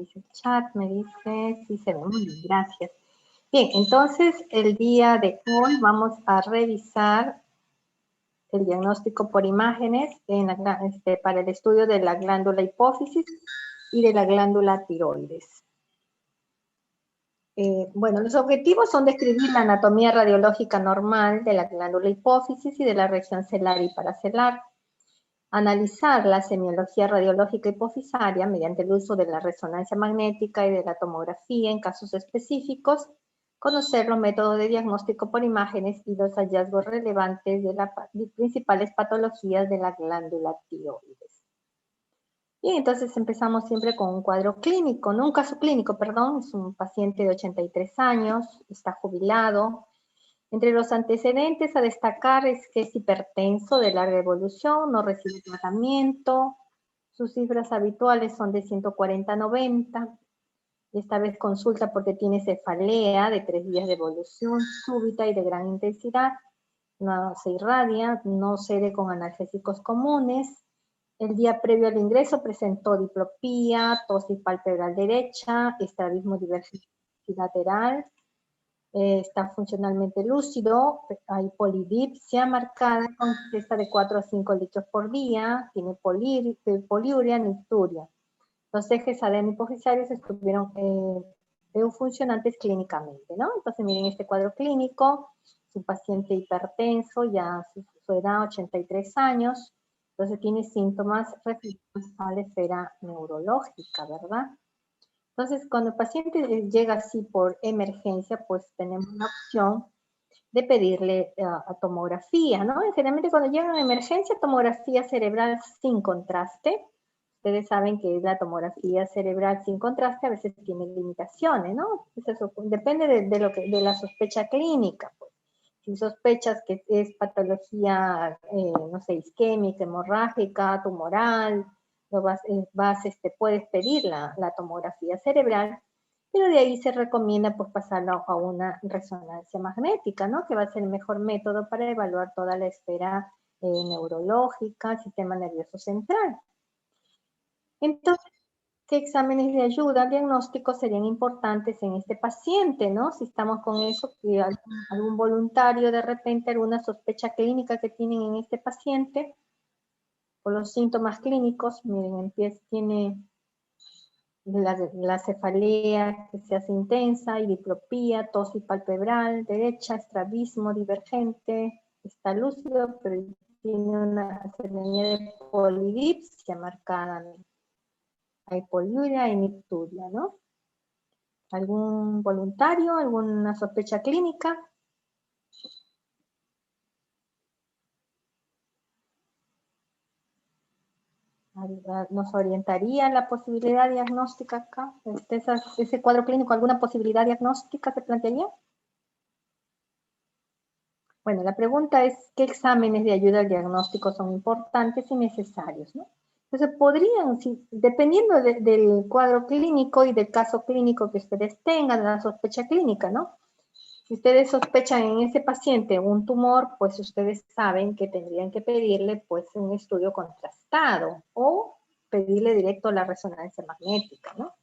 dice el chat, me dice, sí se ve muy bien, gracias. Bien, entonces el día de hoy vamos a revisar el diagnóstico por imágenes para el estudio de la glándula hipófisis y de la glándula tiroides. Bueno, los objetivos son describir la anatomía radiológica normal de la glándula hipófisis y de la región celar y paracelar, analizar la semiología radiológica hipofisaria mediante el uso de la resonancia magnética y de la tomografía en casos específicos, conocer los métodos de diagnóstico por imágenes y los hallazgos relevantes de las principales patologías de la glándula tiroides. Bien, entonces empezamos siempre con un cuadro clínico, no un caso clínico, perdón, es un paciente de 83 años, está jubilado. Entre los antecedentes a destacar es que es hipertenso de larga evolución, no recibe tratamiento, sus cifras habituales son de 140-90, y esta vez consulta porque tiene cefalea de 3 días de evolución súbita y de gran intensidad, no se irradia, no cede con analgésicos comunes. El día previo al ingreso presentó diplopía, tos palpebral derecha, estrabismo divergilateral, está funcionalmente lúcido, hay polidipsia marcada con ingesta de 4 a 5 litros por día, tiene poliuria, nicturia. Los ejes adeno-hipofisarios estuvieron funcionantes clínicamente, ¿no? Entonces miren este cuadro clínico, es un paciente hipertenso, ya su edad 83 años, entonces tiene síntomas referidos a la esfera neurológica, ¿verdad? Entonces, cuando el paciente llega así por emergencia, pues tenemos la opción de pedirle a tomografía, ¿no? Y generalmente cuando llega a emergencia, tomografía cerebral sin contraste. Ustedes saben que la tomografía cerebral sin contraste a veces tiene limitaciones, ¿no? Pues eso depende de la sospecha clínica, pues. Si sospechas que es patología, no sé, isquémica, hemorrágica, tumoral, puedes pedir la tomografía cerebral, pero de ahí se recomienda pues pasarlo a una resonancia magnética, ¿no? Que va a ser el mejor método para evaluar toda la esfera neurológica, el sistema nervioso central. Entonces, ¿qué exámenes de ayuda diagnósticos serían importantes en este paciente, no? Si estamos con eso, que algún voluntario de repente, alguna sospecha clínica que tienen en este paciente, por los síntomas clínicos, miren, tiene la cefalea que se hace intensa, y diplopía, tos palpebral derecha, estrabismo divergente, está lúcido, pero tiene una serenidad de polidipsia marcada. Hay poliuria y nicturia, ¿no? ¿Algún voluntario? ¿Alguna sospecha clínica? ¿Nos orientaría la posibilidad diagnóstica acá? ¿Ese cuadro clínico, alguna posibilidad diagnóstica se plantearía? Bueno, la pregunta es, ¿qué exámenes de ayuda al diagnóstico son importantes y necesarios, ¿no? Entonces, podrían, dependiendo del cuadro clínico y del caso clínico que ustedes tengan, de la sospecha clínica, ¿no? Si ustedes sospechan en ese paciente un tumor, pues ustedes saben que tendrían que pedirle pues un estudio contrastado o pedirle directo la resonancia magnética, ¿no?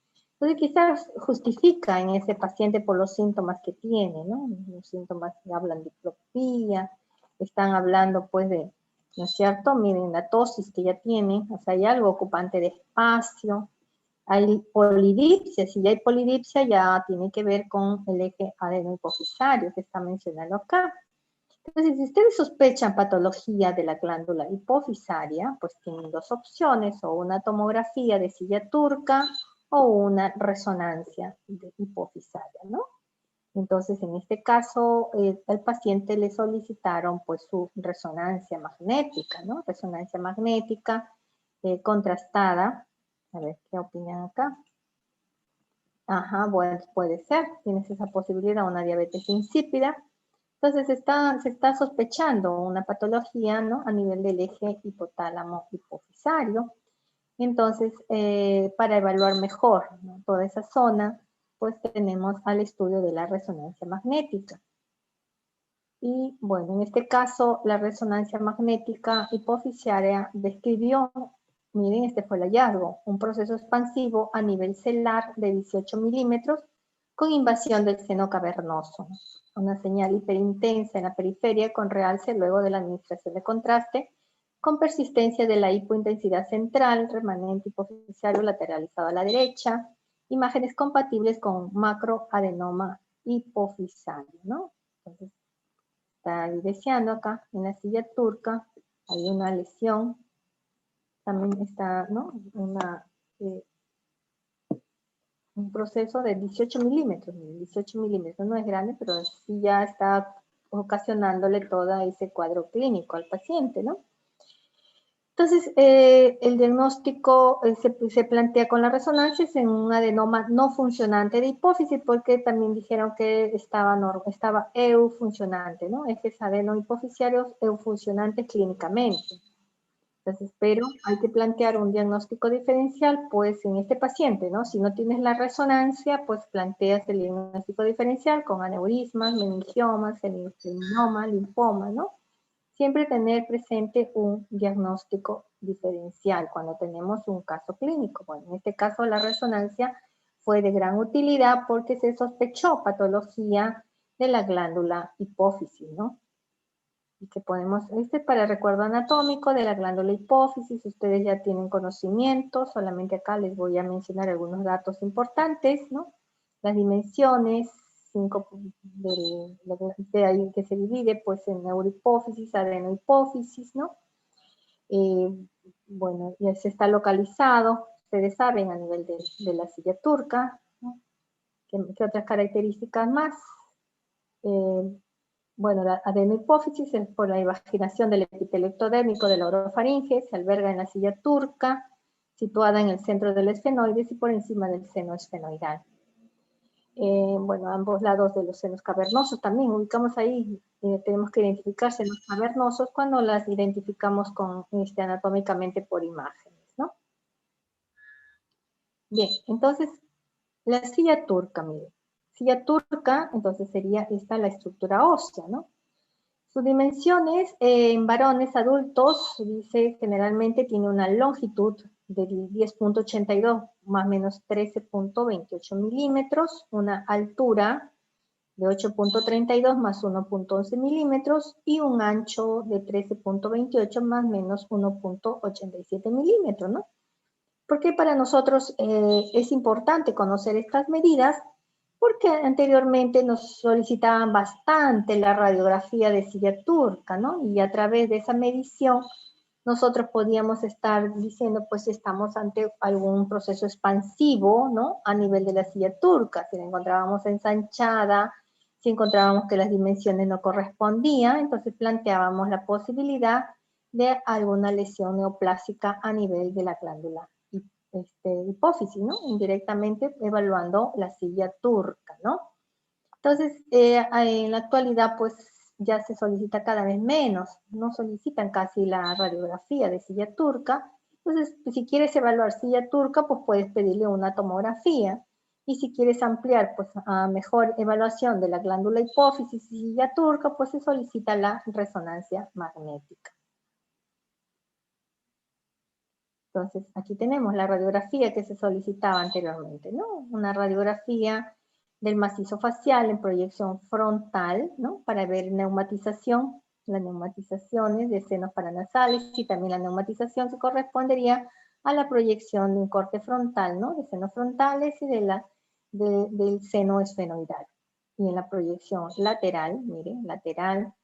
Entonces quizás justifica en ese paciente por los síntomas que tiene, ¿no? Los síntomas que hablan de diplopía, están hablando pues de, ¿no es cierto? Miren la tosis que ya tiene, o sea, hay algo ocupante de espacio. Hay polidipsia, si ya hay polidipsia ya tiene que ver con el eje adeno-hipofisario que está mencionado acá. Entonces, si ustedes sospechan patología de la glándula hipofisaria, pues tienen dos opciones, o una tomografía de silla turca o una resonancia hipofisaria, ¿no? Entonces, en este caso, al paciente le solicitaron pues su resonancia magnética, ¿no? Resonancia magnética contrastada. A ver, ¿qué opinan acá? Ajá, bueno, puede ser, tienes esa posibilidad, una diabetes insípida. Entonces se está sospechando una patología, ¿no? A nivel del eje hipotálamo hipofisario. Entonces, para evaluar mejor, ¿no?, toda esa zona, pues tenemos al estudio de la resonancia magnética. Y bueno, en este caso, la resonancia magnética hipofisaria describió miren, este fue el hallazgo, un proceso expansivo a nivel celular de 18 milímetros con invasión del seno cavernoso. Una señal hiperintensa en la periferia con realce luego de la administración de contraste, con persistencia de la hipointensidad central, remanente hipoficiario lateralizado a la derecha, imágenes compatibles con macroadenoma hipofisario, ¿no? Entonces, está evidenciando acá en la silla turca, hay una lesión, también está, ¿no? Un proceso de 18 milímetros, 18 milímetros no es grande, pero sí ya está ocasionándole todo ese cuadro clínico al paciente, ¿no? Entonces, el diagnóstico se plantea con la resonancia en un adenoma no funcionante de hipófisis, porque también dijeron que estaba eufuncionante, ¿no? Ejes adenohipoficiarios eufuncionantes clínicamente. Entonces, pero hay que plantear un diagnóstico diferencial, pues en este paciente, ¿no? Si no tienes la resonancia, pues planteas el diagnóstico diferencial con aneurismas, meningiomas, seminoma, linfoma, ¿no? Siempre tener presente un diagnóstico diferencial cuando tenemos un caso clínico. Bueno, en este caso la resonancia fue de gran utilidad porque se sospechó patología de la glándula hipófisis, ¿no? Y que podemos, para recuerdo anatómico de la glándula hipófisis, ustedes ya tienen conocimiento, solamente acá les voy a mencionar algunos datos importantes, ¿no? Las dimensiones, 5 de ahí que se divide, pues en neurohipófisis, adenohipófisis, ¿no? Bueno, ya se está localizado, ustedes saben, a nivel de la silla turca, ¿no? ¿Qué otras características más? Bueno, la adenohipófisis es por la invaginación del epitelio ectodérmico de la orofaringe, se alberga en la silla turca, situada en el centro del esfenoides y por encima del seno esfenoidal. Bueno, a ambos lados de los senos cavernosos también ubicamos ahí, tenemos que identificar senos cavernosos cuando las identificamos anatómicamente por imágenes, ¿no? Bien, entonces, la silla turca, miren. Silla turca, entonces sería esta la estructura ósea, ¿no? Sus dimensiones en varones adultos, dice, generalmente tiene una longitud de 10.82 más o menos 13.28 milímetros, una altura de 8.32 más 1.11 milímetros y un ancho de 13.28 más o menos 1.87 milímetros, ¿no? Porque para nosotros es importante conocer estas medidas porque anteriormente nos solicitaban bastante la radiografía de silla turca, ¿no? Y a través de esa medición nosotros podíamos estar diciendo, pues estamos ante algún proceso expansivo, ¿no? A nivel de la silla turca, si la encontrábamos ensanchada, si encontrábamos que las dimensiones no correspondían, entonces planteábamos la posibilidad de alguna lesión neoplásica a nivel de la glándula hipófisis, ¿no? Indirectamente evaluando la silla turca, ¿no? Entonces, en la actualidad, pues ya se solicita cada vez menos, no solicitan casi la radiografía de silla turca. Entonces, si quieres evaluar silla turca, pues puedes pedirle una tomografía. Y si quieres ampliar, pues a mejor evaluación de la glándula hipófisis y silla turca, pues se solicita la resonancia magnética. Entonces, aquí tenemos la radiografía que se solicitaba anteriormente, ¿no? Una radiografía del macizo facial en proyección frontal, ¿no? Para ver neumatización, las neumatizaciones de senos paranasales y también la neumatización se correspondería a la proyección de un corte frontal, ¿no? De senos frontales y del seno esfenoidal. Y en la proyección lateral, miren, lateral,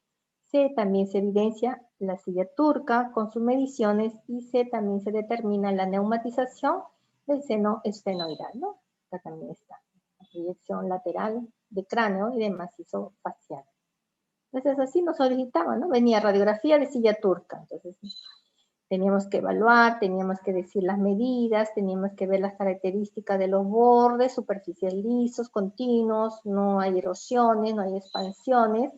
también se evidencia la silla turca con sus mediciones y también se determina la neumatización del seno esfenoidal, ¿no? Acá también está la proyección lateral de cráneo y de macizo facial. Entonces así nos solicitaban, ¿no? Venía radiografía de silla turca, entonces teníamos que evaluar, teníamos que decir las medidas, teníamos que ver las características de los bordes, superficies lisos, continuos, no hay erosiones, no hay expansiones,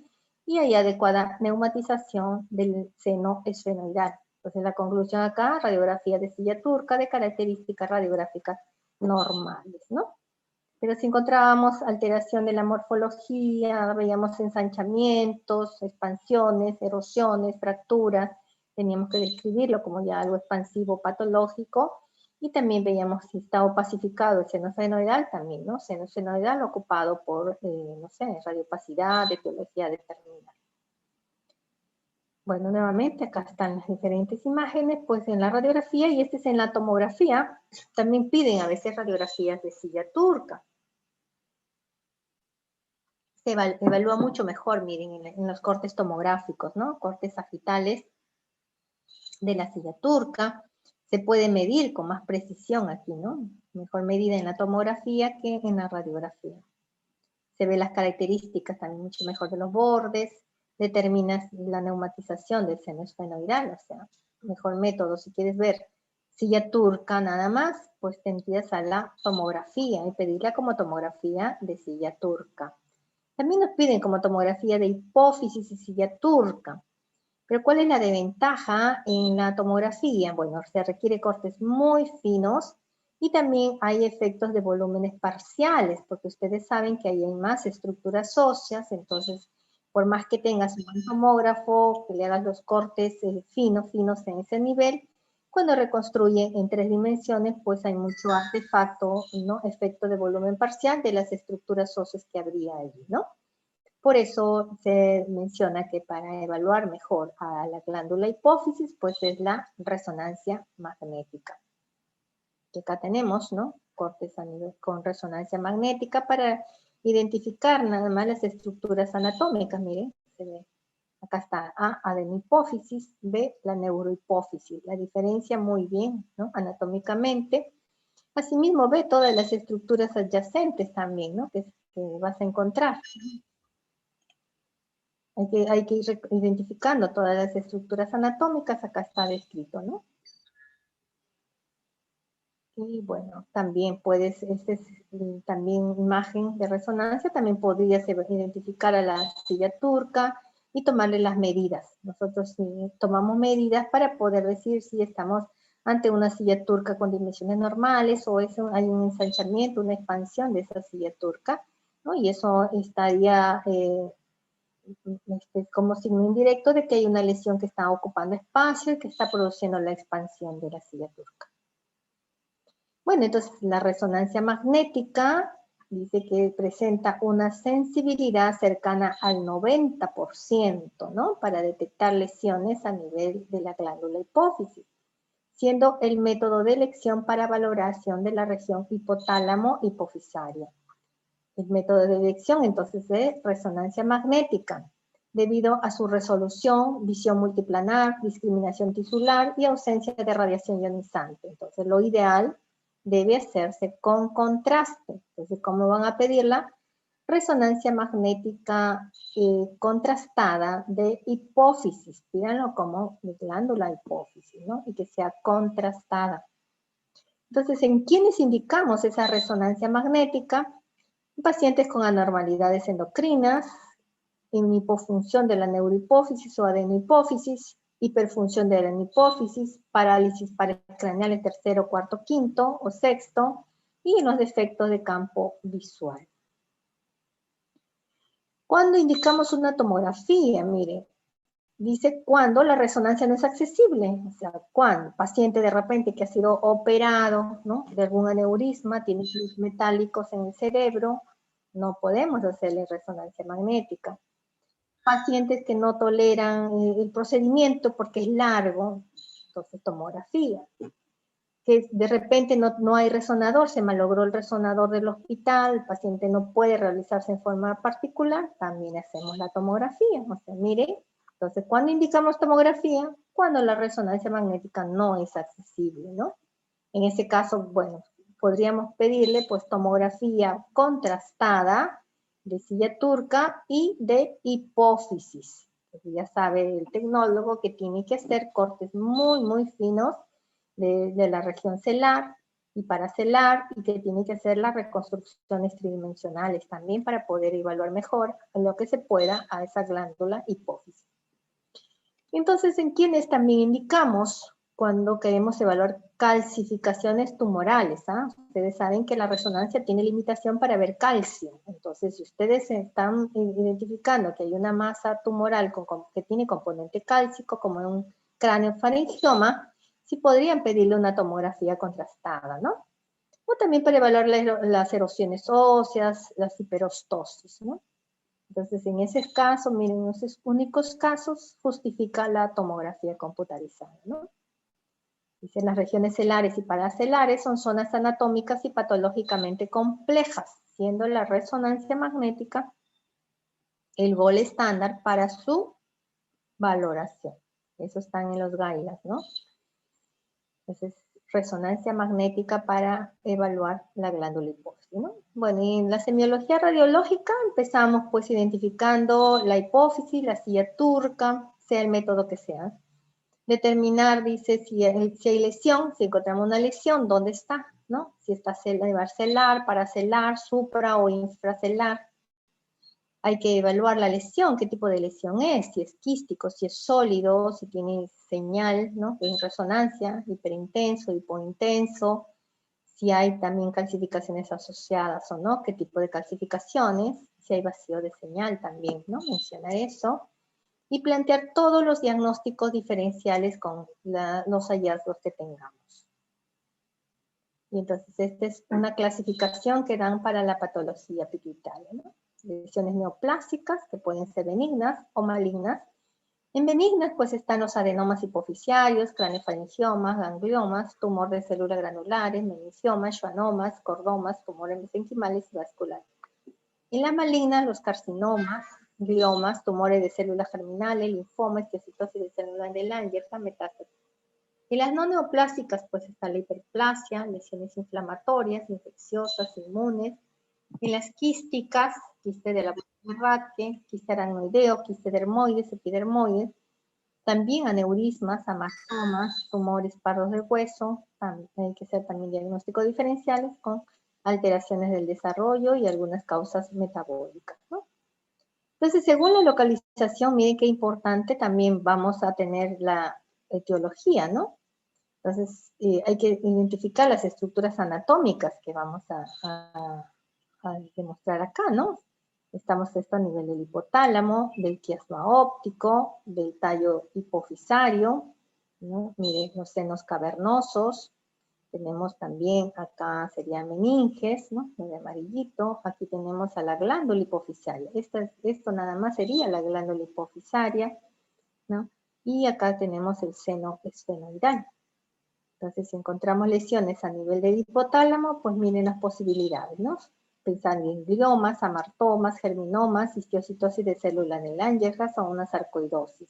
y hay adecuada neumatización del seno esfenoidal. Entonces la conclusión acá, radiografía de silla turca de características radiográficas normales, ¿no? Pero si encontrábamos alteración de la morfología, veíamos ensanchamientos, expansiones, erosiones, fracturas, teníamos que describirlo como ya algo expansivo patológico, y también veíamos si está opacificado el seno esfenoidal también, ¿no? Seno esfenoidal ocupado por, no sé, radiopacidad, etiología determinada. Bueno, nuevamente acá están las diferentes imágenes, pues en la radiografía, y este es en la tomografía. También piden a veces radiografías de silla turca. Se evalúa mucho mejor, miren, en los cortes tomográficos, ¿no? Cortes sagitales de la silla turca. Se puede medir con más precisión aquí, ¿no? Mejor medida en la tomografía que en la radiografía. Se ve las características también mucho mejor de los bordes, determinas la neumatización del seno esfenoidal, o sea, mejor método. Si quieres ver silla turca nada más, pues tendrías a la tomografía y pedirla como tomografía de silla turca. También nos piden como tomografía de hipófisis y silla turca. Pero ¿cuál es la desventaja en la tomografía? Bueno, se requiere cortes muy finos y también hay efectos de volúmenes parciales, porque ustedes saben que ahí hay más estructuras óseas, entonces por más que tengas un buen tomógrafo, que le hagas los cortes finos en ese nivel, cuando reconstruye en 3 dimensiones, pues hay mucho artefacto, ¿no? Efecto de volumen parcial de las estructuras óseas que habría allí, ¿no? Por eso se menciona que para evaluar mejor a la glándula hipófisis, pues es la resonancia magnética. Que acá tenemos, ¿no? Cortes con resonancia magnética para identificar nada más las estructuras anatómicas, miren, se ve. Acá está A, adenihipófisis, B, la neurohipófisis. La diferencia muy bien, ¿no? Anatómicamente. Asimismo, ve todas las estructuras adyacentes también, ¿no? Que vas a encontrar. Hay que ir identificando todas las estructuras anatómicas, acá está descrito, ¿no? Y bueno, también puedes, este es también imagen de resonancia, también podrías identificar a la silla turca y tomarle las medidas. Nosotros tomamos medidas para poder decir si estamos ante una silla turca con dimensiones normales o hay un ensanchamiento, una expansión de esa silla turca, ¿no? Y eso estaría como signo indirecto de que hay una lesión que está ocupando espacio y que está produciendo la expansión de la silla turca. Bueno, entonces la resonancia magnética dice que presenta una sensibilidad cercana al 90%, ¿no? Para detectar lesiones a nivel de la glándula hipófisis, siendo el método de elección para valoración de la región hipotálamo hipofisaria. El método de elección entonces es resonancia magnética, debido a su resolución, visión multiplanar, discriminación tisular y ausencia de radiación ionizante. Entonces lo ideal debe hacerse con contraste. Entonces, ¿cómo van a pedirla? Resonancia magnética contrastada de hipófisis. Pídanlo como de glándula hipófisis, ¿no? Y que sea contrastada. Entonces, ¿en quiénes indicamos esa resonancia magnética? Pacientes con anormalidades endocrinas, en hipofunción de la neurohipófisis o adenihipófisis, hiperfunción de la adenihipófisis, parálisis paracraneal en tercero, cuarto, quinto o sexto, y en los defectos de campo visual. ¿Cuándo indicamos una tomografía? Mire, dice cuando la resonancia no es accesible, o sea, cuando paciente de repente que ha sido operado, ¿no? De algún aneurisma, tiene fluidos metálicos en el cerebro, no podemos hacerle resonancia magnética. Pacientes que no toleran el procedimiento porque es largo, entonces tomografía. Que de repente no hay resonador, se malogró el resonador del hospital, el paciente no puede realizarse en forma particular, también hacemos la tomografía. O sea, mire, entonces, ¿cuándo indicamos tomografía? Cuando la resonancia magnética no es accesible, ¿no? En ese caso, bueno, podríamos pedirle pues tomografía contrastada de silla turca y de hipófisis. Porque ya sabe el tecnólogo que tiene que hacer cortes muy finos de la región celar y paracelar, y que tiene que hacer las reconstrucciones tridimensionales también para poder evaluar mejor lo que se pueda a esa glándula hipófisis. Entonces, ¿en quiénes también indicamos cuando queremos evaluar calcificaciones tumorales? Ustedes saben que la resonancia tiene limitación para ver calcio. Entonces, si ustedes están identificando que hay una masa tumoral que tiene componente cálcico, como craneofaringioma, sí podrían pedirle una tomografía contrastada, ¿no? O también para evaluar las erosiones óseas, las hiperostosis, ¿no? Entonces, en ese caso, miren, en esos únicos casos justifica la tomografía computarizada, ¿no? Dice, las regiones celares y paracelares son zonas anatómicas y patológicamente complejas, siendo la resonancia magnética el gol estándar para su valoración. Eso están en los guidelines, ¿no? Entonces, resonancia magnética para evaluar la glándula hipófisis, ¿no? Bueno, y en la semiología radiológica empezamos pues identificando la hipófisis, la silla turca, sea el método que sea. Determinar, dice, si hay lesión, si encontramos una lesión, ¿dónde está? ¿No? Si está celular, paracelular, supra o infracelular. Hay que evaluar la lesión, qué tipo de lesión es, si es quístico, si es sólido, si tiene señal, ¿no? En resonancia, hiperintenso, hipointenso, si hay también calcificaciones asociadas o no, qué tipo de calcificaciones, si hay vacío de señal también, ¿no? Menciona eso. Y plantear todos los diagnósticos diferenciales con los hallazgos que tengamos. Y entonces esta es una clasificación que dan para la patología pituitaria, ¿no? Lesiones neoplásicas que pueden ser benignas o malignas. En benignas pues están los adenomas hipoficiarios, craneofaringiomas, gangliomas, tumor de células granulares, meningiomas, schwannomas, cordomas, tumores mesenquimales y vasculares. En la maligna los carcinomas, gliomas, tumores de células germinales, linfomas, histiocytosis de células de Langerhans, metástasis. En las no neoplásicas pues está la hiperplasia, lesiones inflamatorias, infecciosas, inmunes. En las quísticas, quiste de la Rathke, quiste aracnoideo, quiste dermoides, epidermoides, también aneurismas, hematomas, tumores pardos del hueso, hay que hacer también diagnósticos diferenciales con alteraciones del desarrollo y algunas causas metabólicas, ¿no? Entonces, según la localización, miren qué importante, también vamos a tener la etiología, ¿no? Entonces, hay que identificar las estructuras anatómicas que vamos a demostrar acá, ¿no? Estamos esto a nivel del hipotálamo, del quiasma óptico, del tallo hipofisario, ¿no? Miren los senos cavernosos. Tenemos también acá sería meninges, ¿no? De amarillito. Aquí tenemos a la glándula hipofisaria. Esto nada más sería la glándula hipofisaria, ¿no? Y acá tenemos el seno esfenoidal. Entonces, si encontramos lesiones a nivel del hipotálamo, pues miren las posibilidades, ¿no? Pensando en gliomas, amartomas, germinomas, histiocytosis de células de Langerhans o una sarcoidosis.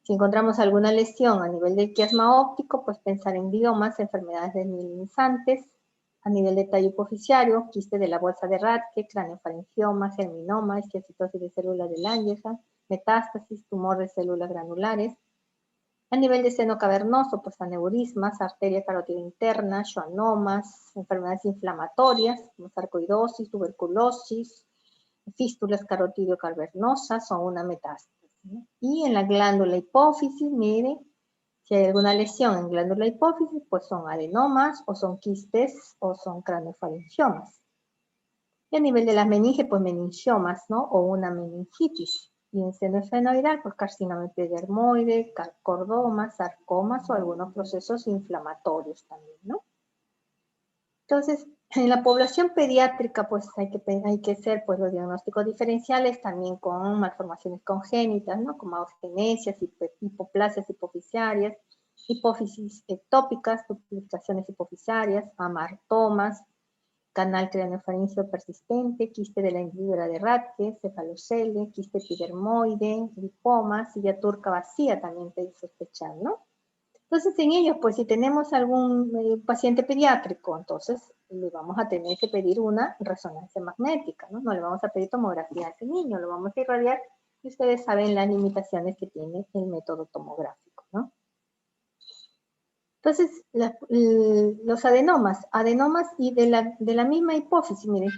Si encontramos alguna lesión a nivel del quiasma óptico, pues pensar en gliomas, enfermedades desmielinizantes, a nivel de tallo hipoficiario, quiste de la bolsa de Rathke, craneofaringioma, germinoma, histiocytosis de células de Langerhans, metástasis, tumor de células granulares. A nivel de seno cavernoso, pues aneurismas, arteria carótida interna, schwannomas, enfermedades inflamatorias, como sarcoidosis, tuberculosis, fístulas carotidio-cavernosas o una metástasis, ¿no? Y en la glándula hipófisis, miren, si hay alguna lesión en glándula hipófisis, pues son adenomas o son quistes o son craneofaringiomas. Y a nivel de las meninges, pues meningiomas, ¿no? O una meningitis. Y en seno esfenoidal, pues carcinoma epidermoide, cordomas, sarcomas o algunos procesos inflamatorios también, ¿no? Entonces, en la población pediátrica, pues hay que hacer pues, los diagnósticos diferenciales también con malformaciones congénitas, ¿no? Como augenesias, hipoplasias hipoficiarias, hipófisis ectópicas, duplicaciones hipofisarias, amartomas, canal craneofaríngeo persistente, quiste de la hendidura de Rathke, cefalocele, quiste epidermoide, lipoma, silla turca vacía también te sospechar, ¿no? Entonces, en ellos, pues si tenemos algún paciente pediátrico, entonces le vamos a tener que pedir una resonancia magnética, ¿no? No le vamos a pedir tomografía a ese niño, lo vamos a irradiar y ustedes saben las limitaciones que tiene el método tomográfico, ¿no? Entonces, los adenomas y de la misma hipófisis, miren,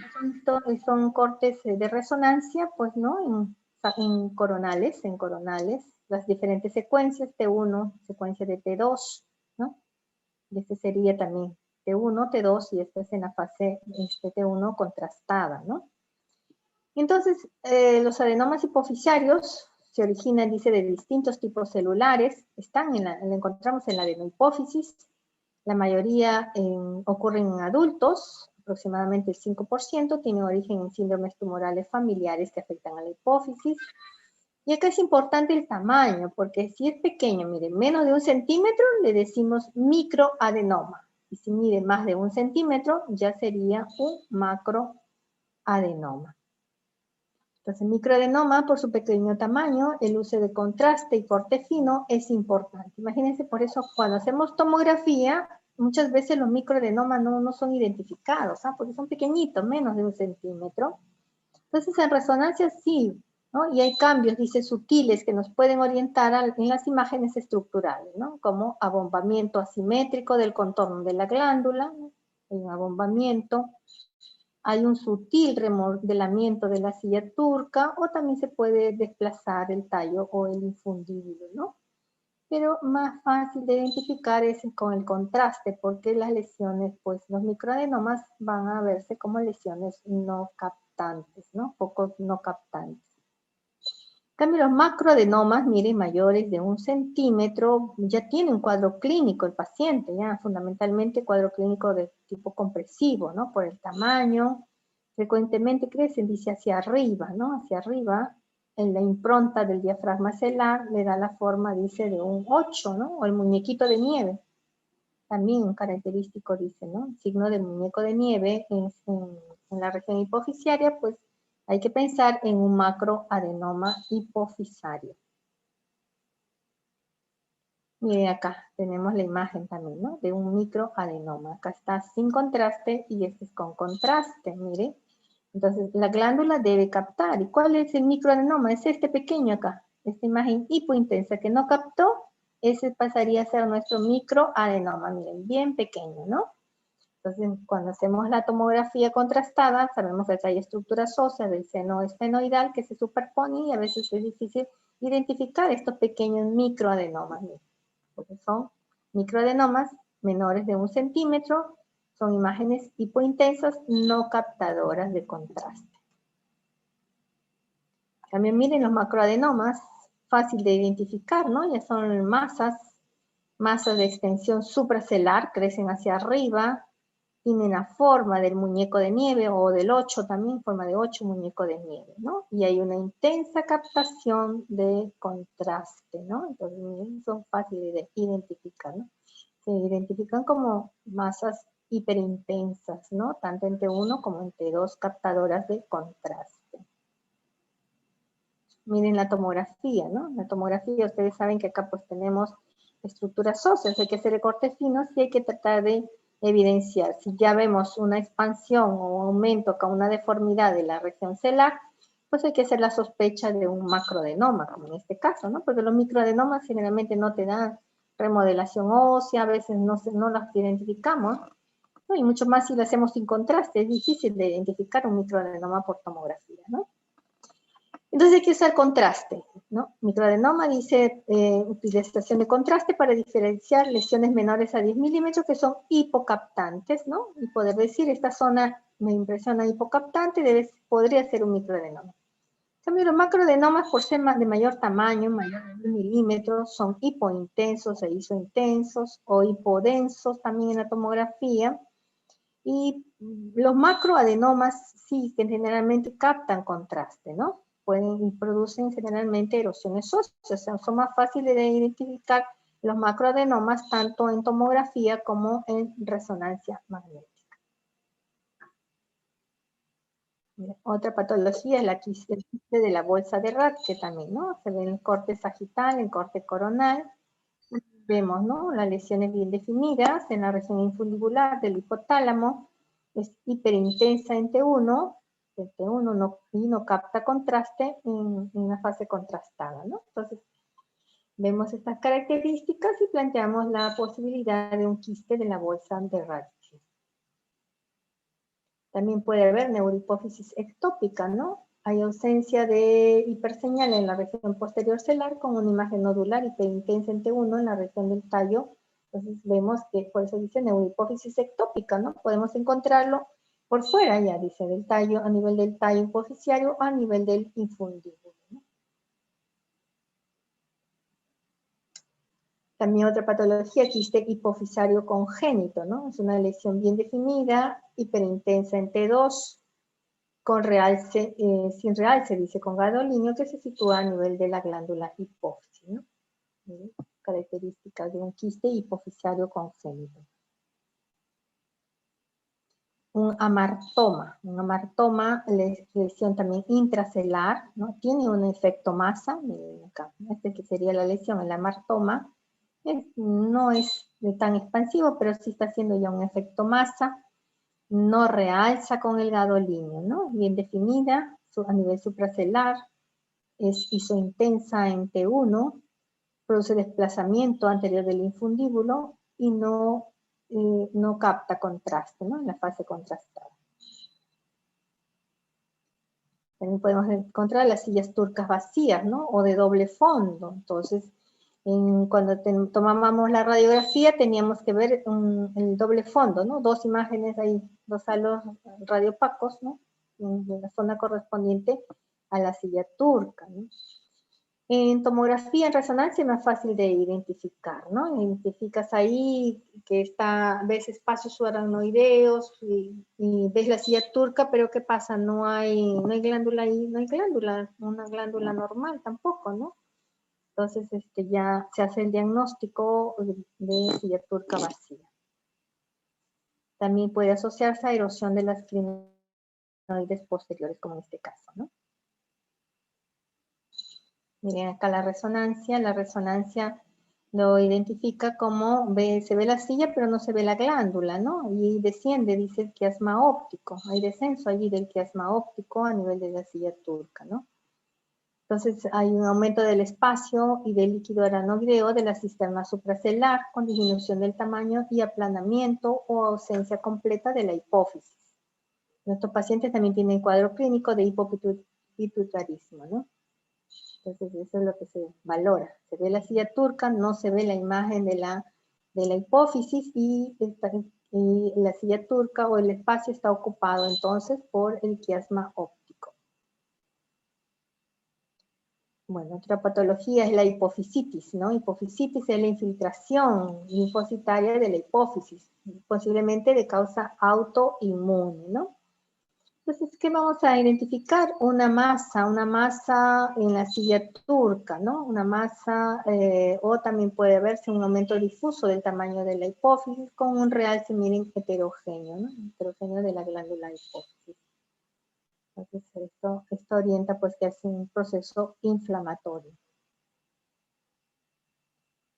son cortes de resonancia, pues, ¿no? En coronales, las diferentes secuencias, T1, secuencia de T2, ¿no? Y este sería también T1, T2, y este es en la fase T1 contrastada, ¿no? Entonces, los adenomas hipoficiarios se origina, dice, de distintos tipos celulares, la encontramos en la adenohipófisis, la mayoría ocurren en adultos, aproximadamente el 5%, tienen origen en síndromes tumorales familiares que afectan a la hipófisis. Y acá es importante el tamaño, porque si es pequeño, miren, menos de 1 centímetro, le decimos microadenoma. Y si mide más de 1 centímetro, ya sería un macroadenoma. Entonces, microadenoma, por su pequeño tamaño, el uso de contraste y corte fino es importante. Imagínense, por eso cuando hacemos tomografía, muchas veces los microadenomas no son identificados, ¿ah? Porque son pequeñitos, menos de 1 centímetro. Entonces, en resonancia sí, ¿no? Y hay cambios, dice, sutiles que nos pueden orientar en las imágenes estructurales, ¿no? Como abombamiento asimétrico del contorno de la glándula, ¿no? Hay un abombamiento. Hay un sutil remodelamiento de la silla turca o también se puede desplazar el tallo o el infundíbulo, ¿no? Pero más fácil de identificar es con el contraste porque las lesiones, pues los microadenomas van a verse como lesiones no captantes, ¿no? Poco no captantes. En cambio, los macroadenomas, miren, mayores de 1 centímetro, ya tiene un cuadro clínico el paciente, ya fundamentalmente cuadro clínico de tipo compresivo, ¿no? Por el tamaño, frecuentemente crecen, dice, hacia arriba, ¿no? Hacia arriba, en la impronta del diafragma celular le da la forma, dice, de un 8, ¿no? O el muñequito de nieve. También un característico, dice, ¿no? El signo del muñeco de nieve en la región hipofisiaria, pues hay que pensar en un macroadenoma hipofisario. Miren acá, tenemos la imagen también, ¿no? De un microadenoma. Acá está sin contraste y este es con contraste, miren. Entonces, la glándula debe captar. ¿Y cuál es el microadenoma? Es este pequeño acá, esta imagen hipointensa que no captó, ese pasaría a ser nuestro microadenoma, miren, bien pequeño, ¿no? Entonces, cuando hacemos la tomografía contrastada, sabemos que hay estructuras óseas del seno esfenoidal que se superponen y a veces es difícil identificar estos pequeños microadenomas, porque son microadenomas menores de 1 centímetro, son imágenes hipointensas no captadoras de contraste. También miren los macroadenomas, fácil de identificar, ¿no? Ya son masas de extensión supracelular, crecen hacia arriba, tienen la forma del muñeco de nieve o del 8 también, forma de 8 muñeco de nieve, ¿no? Y hay una intensa captación de contraste, ¿no? Entonces, miren, son fáciles de identificar, ¿no? Se identifican como masas hiperintensas, ¿no? Tanto en T1 como en T2 captadoras de contraste. Miren la tomografía, ¿no? La tomografía, ustedes saben que acá pues tenemos estructuras óseas, hay que hacer recortes finos y hay que tratar de evidenciar. Si ya vemos una expansión o aumento con una deformidad de la región celular, pues hay que hacer la sospecha de un macroadenoma, como en este caso, ¿no? Porque los microadenomas generalmente no te dan remodelación ósea, a veces no las identificamos, ¿no? Y mucho más si lo hacemos sin contraste, es difícil de identificar un microadenoma por tomografía, ¿no? Entonces hay que usar contraste, ¿no? Microadenoma dice utilización de contraste para diferenciar lesiones menores a 10 milímetros que son hipocaptantes, ¿no? Y poder decir, esta zona me impresiona hipocaptante, podría ser un microadenoma. En cambio, los macroadenomas, por ser de mayor tamaño, mayor de 10 milímetros, son hipointensos e isointensos o hipodensos también en la tomografía. Y los macroadenomas sí que generalmente captan contraste, ¿no? Pueden y producen generalmente erosiones óseas, o sea, son más fáciles de identificar los macroadenomas tanto en tomografía como en resonancia magnética. Mira, otra patología es el quiste de la bolsa de Rathke también, ¿no? Se ve en el corte sagital, el corte coronal. Vemos, ¿no? Las lesiones bien definidas en la región infundibular del hipotálamo. Es hiperintensa en T1, el T1 no capta contraste en una fase contrastada, ¿no? Entonces, vemos estas características y planteamos la posibilidad de un quiste de la bolsa de Rathke. También puede haber neurohipófisis ectópica, ¿no? Hay ausencia de hiperseñal en la región posterior celular con una imagen nodular hiperintensa en T1 en la región del tallo. Entonces vemos que por eso dice neurohipófisis ectópica, ¿no? Podemos encontrarlo por fuera ya, dice, del tallo, a nivel del tallo hipofisiario o a nivel del infundíbulo, ¿no? También otra patología, quiste hipofisario congénito, ¿no? Es una lesión bien definida, hiperintensa en T2, con realce, sin realce, dice, con gadolinio, que se sitúa a nivel de la glándula hipófisis, ¿no? Características de un quiste hipofisario congénito. Un amartoma, lesión también intracelular, ¿no? Tiene un efecto masa, miren acá, este que sería la lesión, el amartoma, no es tan expansivo, pero sí está haciendo ya un efecto masa, no realza con el gadolinio, ¿no? Bien definida, a nivel supracelular, es isointensa en T1, produce desplazamiento anterior del infundíbulo y no capta contraste, ¿no? En la fase contrastada. También podemos encontrar las sillas turcas vacías, ¿no? O de doble fondo. Entonces, cuando tomábamos la radiografía teníamos que ver el doble fondo, ¿no? Dos imágenes ahí, dos halos radiopacos, ¿no? En la zona correspondiente a la silla turca, ¿no? En tomografía, en resonancia es más fácil de identificar, ¿no? Identificas ahí que ves espacios subaracnoideos y ves la silla turca, pero ¿qué pasa? No hay glándula ahí, no hay glándula, una glándula normal tampoco, ¿no? Entonces ya se hace el diagnóstico de silla turca vacía. También puede asociarse a erosión de las clinoides posteriores, como en este caso, ¿no? Miren acá la resonancia lo identifica como, se ve la silla pero no se ve la glándula, ¿no? Y desciende, dice el quiasma óptico, hay descenso allí del quiasma óptico a nivel de la silla turca, ¿no? Entonces hay un aumento del espacio y del líquido aranoideo de la cisterna supracelular con disminución del tamaño y aplanamiento o ausencia completa de la hipófisis. Nuestros pacientes también tienen cuadro clínico de hipopituitarismo, ¿no? Entonces eso es lo que se valora. Se ve la silla turca, no se ve la imagen de la hipófisis y la silla turca o el espacio está ocupado entonces por el quiasma óptico. Bueno, otra patología es la hipofisitis, ¿no? Hipofisitis es la infiltración linfocitaria de la hipófisis, posiblemente de causa autoinmune, ¿no? Entonces, ¿qué vamos a identificar? Una masa en la silla turca, ¿no? Una masa, o también puede verse un aumento difuso del tamaño de la hipófisis con un realce, miren, heterogéneo, ¿no? Heterogéneo de la glándula hipófisis. Entonces, esto orienta pues que es un proceso inflamatorio.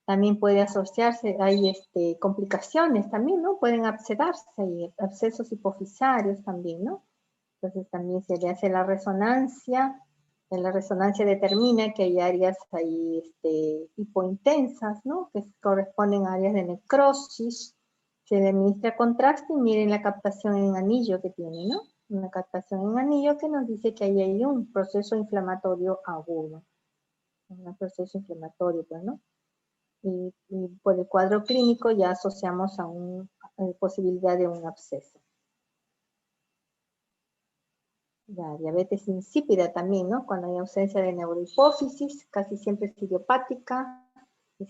También puede asociarse, hay complicaciones también, ¿no? Pueden abscedarse, y abscesos hipofisarios también, ¿no? Entonces también se le hace la resonancia. En la resonancia determina que hay áreas ahí hipointensas, ¿no? Que corresponden a áreas de necrosis. Se le administra contraste y miren la captación en anillo que tiene, ¿no? Una captación en anillo que nos dice que ahí hay un proceso inflamatorio agudo. Un proceso inflamatorio, pues, ¿no? Y por el cuadro clínico ya asociamos a posibilidad de un absceso. La diabetes insípida también, ¿no? Cuando hay ausencia de neurohipófisis, casi siempre es idiopática,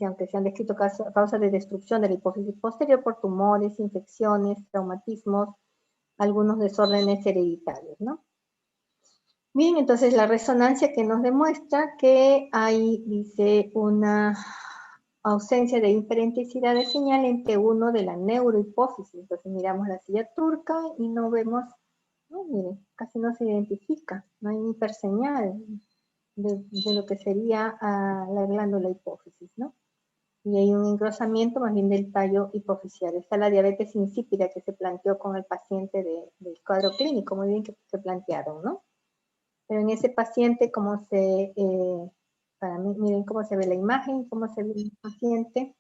aunque se han descrito causas de destrucción de la hipófisis posterior por tumores, infecciones, traumatismos, algunos desórdenes hereditarios, ¿no? Bien, entonces la resonancia que nos demuestra que hay, dice, una ausencia de hiperintensidad de señal en T1 de la neurohipófisis. Entonces miramos la silla turca y no vemos, no, miren, casi no se identifica, no hay hiperseñal de lo que sería la glándula hipófisis, ¿no? Y hay un engrosamiento más bien del tallo hipofisiario. Está la diabetes insípida que se planteó con el paciente del cuadro clínico, muy bien que se plantearon, ¿no? Pero en ese paciente, para mí, miren cómo se ve la imagen, cómo se ve el paciente.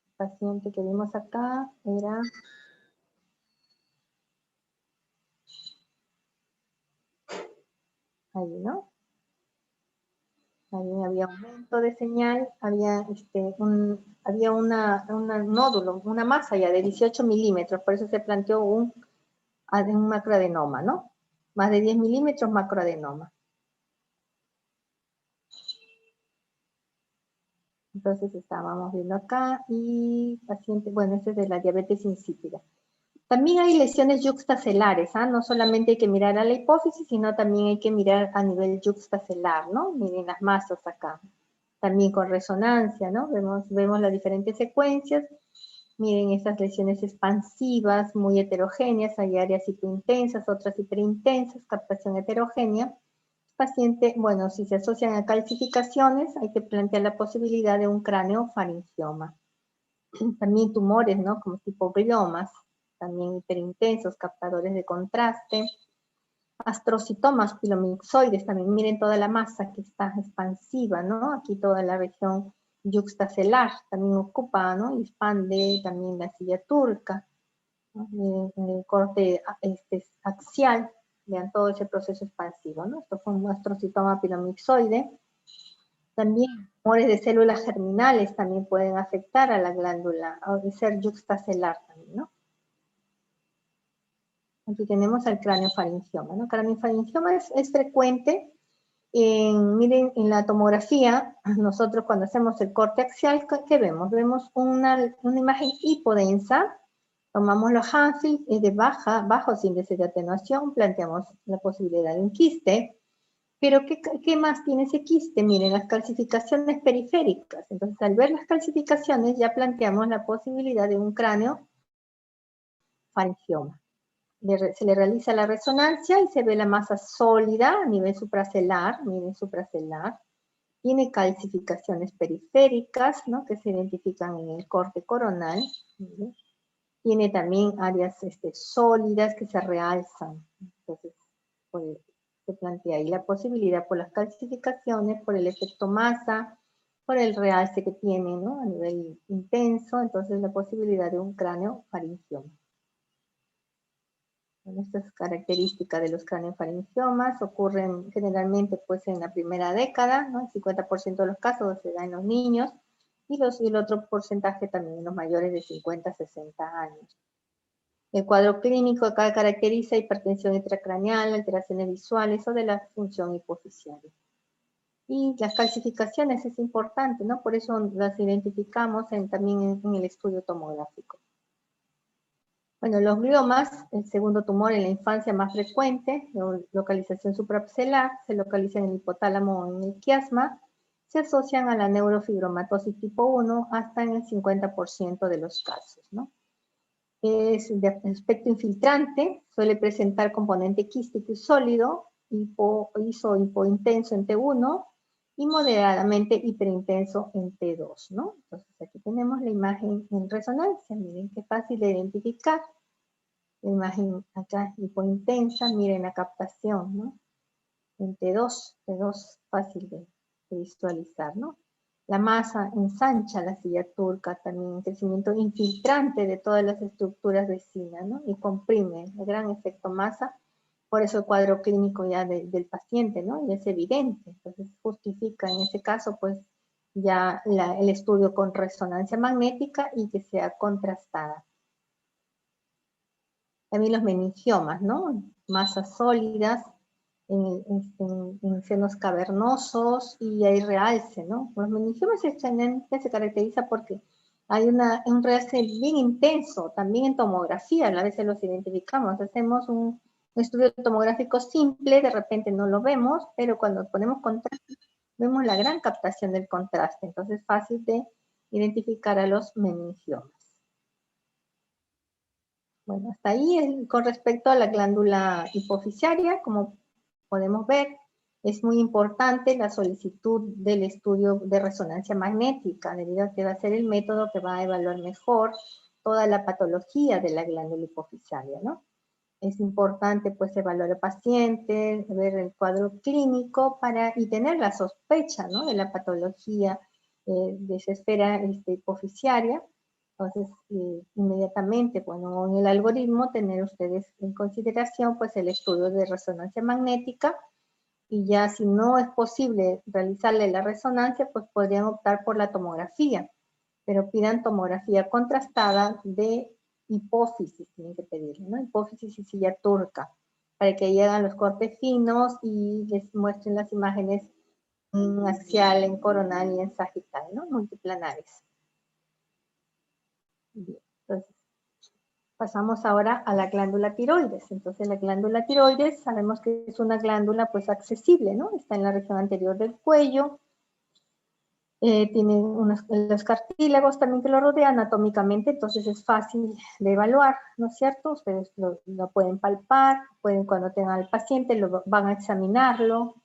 El paciente que vimos acá era... Ahí, ¿no? Ahí había aumento de señal, había, había un nódulo, una masa ya de 18 milímetros, por eso se planteó un macroadenoma, ¿no? Más de 10 milímetros macroadenoma. Entonces estábamos viendo acá y paciente, bueno, este es de la diabetes insípida. También hay lesiones yuxtacelares, ¿ah? No solamente hay que mirar a la hipófisis, sino también hay que mirar a nivel yuxtacelar, ¿no? Miren las masas acá. También con resonancia, ¿no? Vemos las diferentes secuencias. Miren estas lesiones expansivas, muy heterogéneas, hay áreas hipointensas, otras hiperintensas, captación heterogénea. Paciente, bueno, si se asocian a calcificaciones, hay que plantear la posibilidad de un craneofaringioma. También tumores, ¿no? Como tipo gliomas, también hiperintensos, captadores de contraste. Astrocitomas pilomixoides, también miren toda la masa que está expansiva, ¿no? Aquí toda la región yuxtacelar también ocupa, ¿no? Y expande también la silla turca, ¿no? Miren el corte axial, vean todo ese proceso expansivo, ¿no? Esto fue un astrocitoma pilomixoide. También tumores de células germinales también pueden afectar a la glándula, o ser yuxtacelar también, ¿no? Aquí tenemos el craneofaringioma, ¿no? Craneofaringioma es frecuente. Miren, en la tomografía, nosotros cuando hacemos el corte axial, ¿qué vemos? Vemos una imagen hipodensa, tomamos los Hanfield de bajos índices de atenuación, planteamos la posibilidad de un quiste, pero ¿qué más tiene ese quiste? Miren, las calcificaciones periféricas. Entonces, al ver las calcificaciones, ya planteamos la posibilidad de un cráneo faringioma. Se le realiza la resonancia y se ve la masa sólida a nivel supracelular, miren, supracelular. Tiene calcificaciones periféricas, ¿no? Que se identifican en el corte coronal. ¿Sí? Tiene también áreas sólidas que se realzan. Entonces, pues, se plantea ahí la posibilidad por las calcificaciones, por el efecto masa, por el realce que tiene, ¿no? A nivel intenso, entonces la posibilidad de un cráneo faringioma. Bueno, esta es característica de los craneofaringiomas, ocurren generalmente pues en la primera década, ¿no? El 50% de los casos se da en los niños, y el otro porcentaje también en los mayores de 50 a 60 años. El cuadro clínico acá caracteriza hipertensión intracraneal, alteraciones visuales o de la función hipofisiaria. Y las calcificaciones es importante, ¿no? Por eso las identificamos también en el estudio tomográfico. Bueno, los gliomas, el segundo tumor en la infancia más frecuente, localización supracelular, se localiza en el hipotálamo o en el quiasma, se asocian a la neurofibromatosis tipo 1 hasta en el 50% de los casos, ¿no? Es de aspecto infiltrante, suele presentar componente quístico y sólido, hipointenso en T1 y moderadamente hiperintenso en T2, ¿no? Entonces aquí tenemos la imagen en resonancia, miren qué fácil de identificar. La imagen acá hipointensa, miren la captación, ¿no? En T2 fácil de visualizar, ¿no? La masa ensancha la silla turca, también crecimiento infiltrante de todas las estructuras vecinas, ¿no? Y comprime el gran efecto masa, por eso el cuadro clínico ya del paciente, ¿no? Y es evidente, entonces justifica en ese caso, pues, ya el estudio con resonancia magnética y que sea contrastada. También los meningiomas, ¿no? Masas sólidas, en senos cavernosos y hay realce, ¿no? Los meningiomas se caracteriza porque hay un realce bien intenso, también en tomografía, a veces los identificamos, hacemos un estudio tomográfico simple, de repente no lo vemos, pero cuando ponemos contraste, vemos la gran captación del contraste, entonces es fácil de identificar a los meningiomas. Bueno, hasta ahí con respecto a la glándula hipofisiaria, como podemos ver, es muy importante la solicitud del estudio de resonancia magnética, debido a que va a ser el método que va a evaluar mejor toda la patología de la glándula hipofisiaria, ¿no? Es importante pues evaluar al paciente, ver el cuadro clínico y tener la sospecha, ¿no? De la patología de esa esfera hipofisiaria. Entonces, inmediatamente, bueno, en el algoritmo, tener ustedes en consideración pues el estudio de resonancia magnética, y ya si no es posible realizarle la resonancia, pues podrían optar por la tomografía, pero pidan tomografía contrastada de hipófisis, tienen que pedirle, ¿no? Hipófisis y silla turca, para que llegan los cortes finos y les muestren las imágenes en axial, en coronal y en sagital, ¿no? Multiplanares. Bien, entonces pasamos ahora a la glándula tiroides. Entonces la glándula tiroides sabemos que es una glándula pues accesible, ¿no? Está en la región anterior del cuello, tiene los cartílagos también que lo rodean anatómicamente, entonces es fácil de evaluar, ¿no es cierto? Ustedes lo pueden palpar, pueden cuando tengan al paciente, van a examinarlo,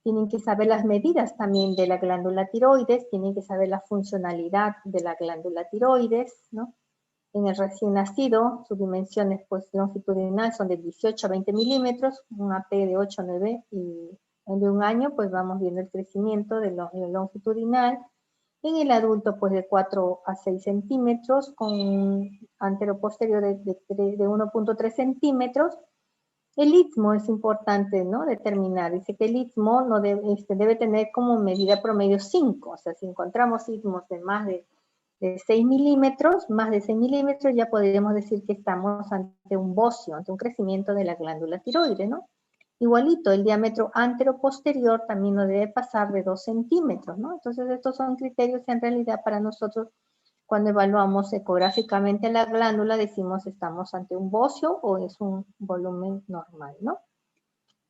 tienen que saber las medidas también de la glándula tiroides, tienen que saber la funcionalidad de la glándula tiroides, ¿no? En el recién nacido, sus dimensiones pues, longitudinales son de 18 a 20 milímetros, un AP de 8 a 9, y de un año pues vamos viendo el crecimiento de lo longitudinal. En el adulto pues de 4 a 6 centímetros, con un anteroposterior de 1.3 centímetros. El istmo es importante, ¿no? Determinar. Dice que el istmo no debe tener como medida promedio 5. O sea, si encontramos istmos de más de 6 milímetros, más de 6 milímetros, ya podríamos decir que estamos ante un bocio, ante un crecimiento de la glándula tiroides, ¿no? Igualito, el diámetro antero-posterior también no debe pasar de 2 centímetros, ¿no? Entonces, estos son criterios que en realidad para nosotros, cuando evaluamos ecográficamente la glándula, decimos estamos ante un bocio o es un volumen normal, ¿no?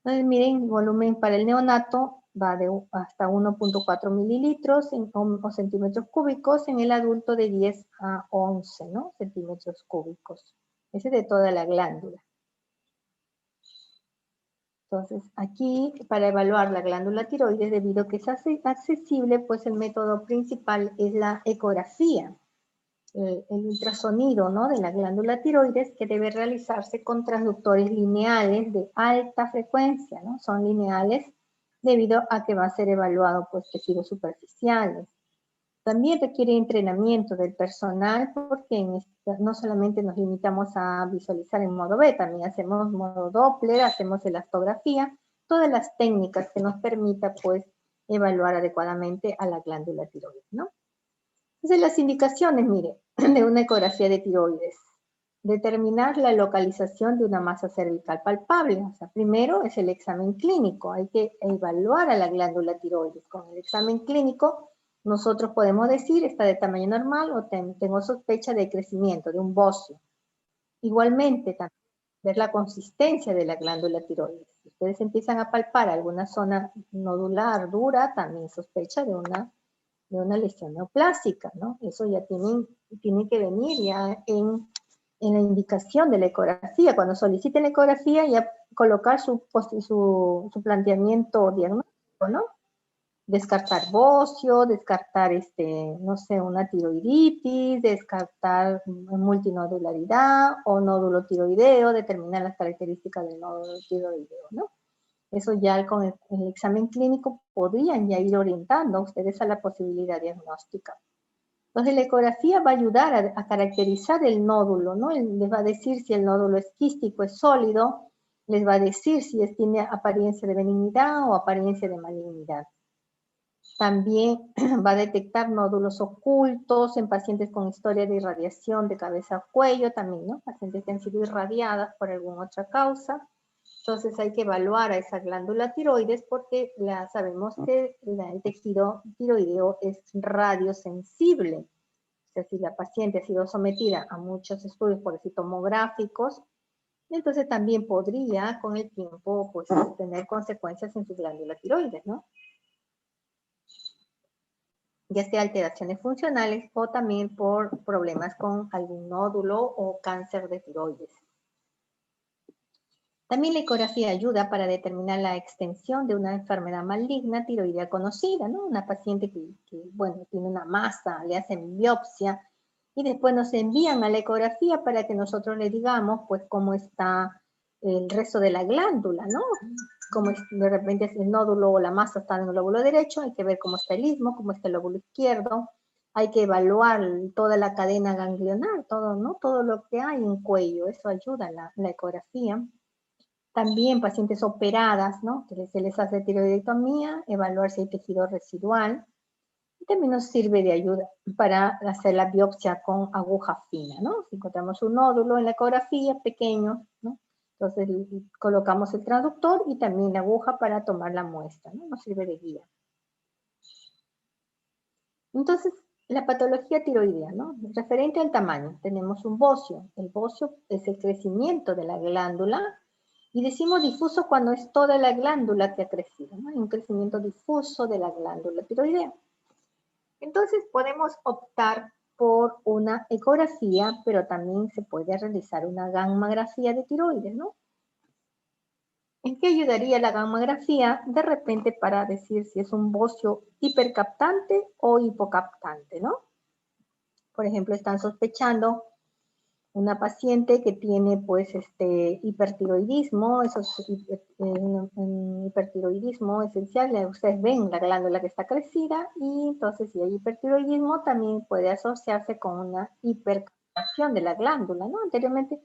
Entonces, miren, el volumen para el neonato va de hasta 1.4 mililitros o centímetros cúbicos, en el adulto de 10 a 11, ¿no? Centímetros cúbicos. Ese es de toda la glándula. Entonces, aquí, para evaluar la glándula tiroides, debido a que es accesible, pues el método principal es la ecografía. El ultrasonido, ¿no? De la glándula tiroides, que debe realizarse con transductores lineales de alta frecuencia, ¿no? Son lineales debido a que va a ser evaluado pues tejidos superficiales. También requiere entrenamiento del personal porque no solamente nos limitamos a visualizar en modo B, también hacemos modo Doppler, hacemos elastografía, todas las técnicas que nos permita pues evaluar adecuadamente a la glándula tiroides, ¿no? Entonces, las indicaciones, mire, de una ecografía de tiroides. Determinar la localización de una masa cervical palpable. O sea, primero es el examen clínico. Hay que evaluar a la glándula tiroides. Con el examen clínico, nosotros podemos decir, está de tamaño normal o tengo sospecha de crecimiento, de un bocio. Igualmente, también ver la consistencia de la glándula tiroides. Si ustedes empiezan a palpar alguna zona nodular dura, también sospecha de una lesión neoplásica, ¿no? Eso ya tiene que venir ya en la indicación de la ecografía. Cuando soliciten la ecografía, ya colocar su planteamiento diagnóstico, ¿no? Descartar bocio, descartar, no sé, una tiroiditis, descartar multinodularidad o nódulo tiroideo, determinar las características del nódulo tiroideo, ¿no? Eso ya con el examen clínico podrían ya ir orientando a ustedes a la posibilidad diagnóstica. Entonces la ecografía va a ayudar a caracterizar el nódulo, ¿no? Les va a decir si el nódulo es quístico, es sólido, les va a decir si tiene apariencia de benignidad o apariencia de malignidad. También va a detectar nódulos ocultos en pacientes con historia de irradiación de cabeza a cuello, también, ¿no? Pacientes que han sido irradiadas por alguna otra causa. Entonces hay que evaluar a esa glándula tiroides porque sabemos que el tejido tiroideo es radiosensible. O sea, si la paciente ha sido sometida a muchos estudios, por decir, tomográficos, entonces también podría con el tiempo pues, tener consecuencias en su glándula tiroides, ¿no? Ya sea alteraciones funcionales o también por problemas con algún nódulo o cáncer de tiroides. También la ecografía ayuda para determinar la extensión de una enfermedad maligna tiroidea conocida, ¿no? Una paciente que, bueno, tiene una masa, le hacen biopsia y después nos envían a la ecografía para que nosotros le digamos, pues, cómo está el resto de la glándula, ¿no? Como de repente el nódulo o la masa está en el lóbulo derecho, hay que ver cómo está el istmo, cómo está el lóbulo izquierdo, hay que evaluar toda la cadena ganglionar, todo, ¿no? Todo lo que hay en cuello, eso ayuda la ecografía. También pacientes operadas, ¿no? Que se les hace tiroidectomía, evaluar si hay tejido residual. Y también nos sirve de ayuda para hacer la biopsia con aguja fina, ¿no? Si encontramos un nódulo en la ecografía pequeño, ¿no? Entonces colocamos el transductor y también la aguja para tomar la muestra, ¿no? Nos sirve de guía. Entonces, la patología tiroidea, ¿no? Referente al tamaño, tenemos un bocio. El bocio es el crecimiento de la glándula y decimos difuso cuando es toda la glándula que ha crecido, ¿no? Hay un crecimiento difuso de la glándula tiroidea. Entonces, podemos optar por una ecografía, pero también se puede realizar una gammagrafía de tiroides, ¿no? ¿En qué ayudaría la gammagrafía? De repente para decir si es un bocio hipercaptante o hipocaptante, ¿no? Por ejemplo, están sospechando una paciente que tiene pues hipertiroidismo, eso es un hipertiroidismo esencial, ustedes ven la glándula que está crecida y entonces si hay hipertiroidismo también puede asociarse con una hipercaptación de la glándula, ¿no? Anteriormente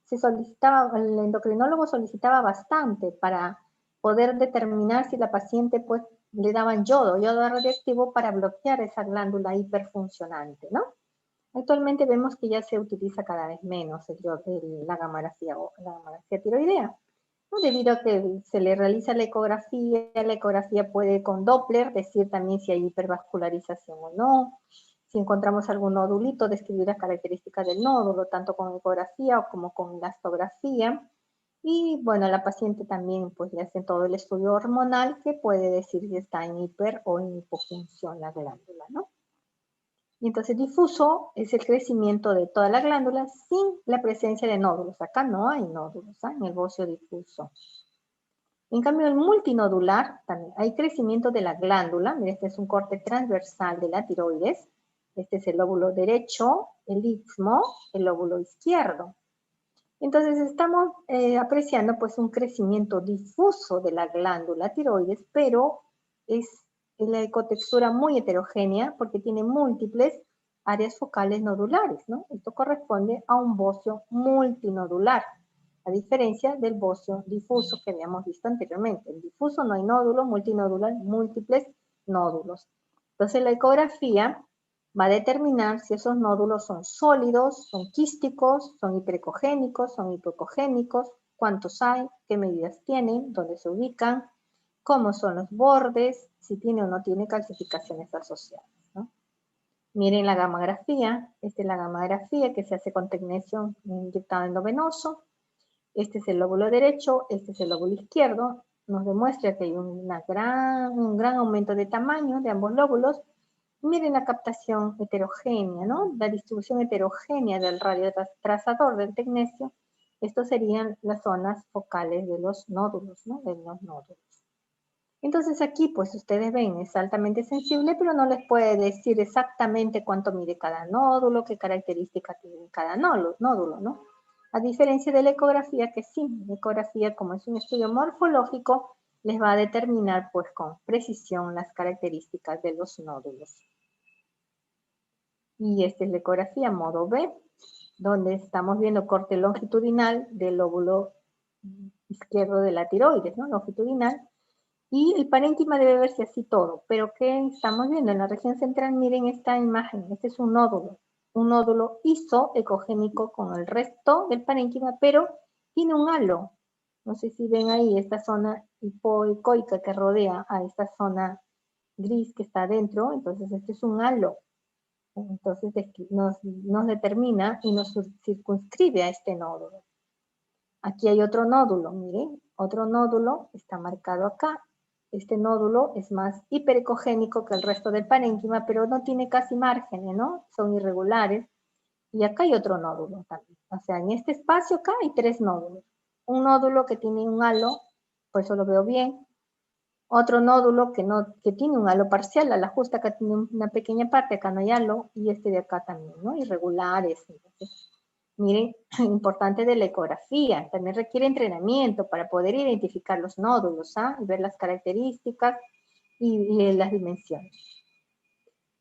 se solicitaba, el endocrinólogo solicitaba bastante para poder determinar si la paciente pues le daban yodo radioactivo para bloquear esa glándula hiperfuncionante, ¿no? Actualmente vemos que ya se utiliza cada vez menos la gammagrafía tiroidea, ¿no? Debido a que se le realiza la ecografía puede con Doppler decir también si hay hipervascularización o no, si encontramos algún nodulito, describir las características del nódulo, tanto con ecografía como con elastografía. Y bueno, la paciente también pues le hacen todo el estudio hormonal que puede decir si está en hiper o en hipofunción la glándula, ¿no? Y entonces difuso es el crecimiento de toda la glándula sin la presencia de nódulos. Acá no hay nódulos, ¿eh? En el bocio difuso. En cambio, el multinodular, también hay crecimiento de la glándula. Mira, este es un corte transversal de la tiroides. Este es el lóbulo derecho, el istmo, el lóbulo izquierdo. Entonces estamos apreciando pues un crecimiento difuso de la glándula tiroides, pero es la ecotextura muy heterogénea porque tiene múltiples áreas focales nodulares, ¿no? Esto corresponde a un bocio multinodular, a diferencia del bocio difuso que habíamos visto anteriormente. En difuso no hay nódulo, multinodular, múltiples nódulos. Entonces la ecografía va a determinar si esos nódulos son sólidos, son quísticos, son hiperecogénicos, son hipocogénicos, cuántos hay, qué medidas tienen, dónde se ubican, cómo son los bordes, si tiene o no tiene calcificaciones asociadas, ¿no? Miren la gammagrafía, esta es la gammagrafía que se hace con tecnesio inyectado endovenoso, este es el lóbulo derecho, este es el lóbulo izquierdo, nos demuestra que hay un gran aumento de tamaño de ambos lóbulos. Miren la captación heterogénea, ¿no? La distribución heterogénea del radio trazador del tecnesio. Estos serían las zonas focales de los nódulos, ¿no? De los nódulos. Entonces aquí, pues ustedes ven, es altamente sensible, pero no les puede decir exactamente cuánto mide cada nódulo, qué características tiene cada nódulo, ¿no? A diferencia de la ecografía, que sí, la ecografía, como es un estudio morfológico, les va a determinar, pues, con precisión las características de los nódulos. Y esta es la ecografía modo B, donde estamos viendo corte longitudinal del lóbulo izquierdo de la tiroides, ¿no? Longitudinal. Y el parénquima debe verse así todo. Pero ¿qué estamos viendo? En la región central, miren esta imagen. Este es un nódulo isoecogénico con el resto del parénquima, pero tiene un halo. No sé si ven ahí esta zona hipoecoica que rodea a esta zona gris que está adentro. Entonces, este es un halo. Entonces nos determina y nos circunscribe a este nódulo. Aquí hay otro nódulo, miren, otro nódulo está marcado acá. Este nódulo es más hiperecogénico que el resto del parénquima, pero no tiene casi márgenes, ¿no? Son irregulares. Y acá hay otro nódulo también. O sea, en este espacio acá hay 3 nódulos. Un nódulo que tiene un halo, por eso lo veo bien. Otro nódulo que tiene un halo parcial, a la justa acá tiene una pequeña parte, acá no hay halo, y este de acá también, ¿no? Irregulares. Entonces, miren, importante de la ecografía, también requiere entrenamiento para poder identificar los nódulos, ¿ah? Y ver las características y las dimensiones.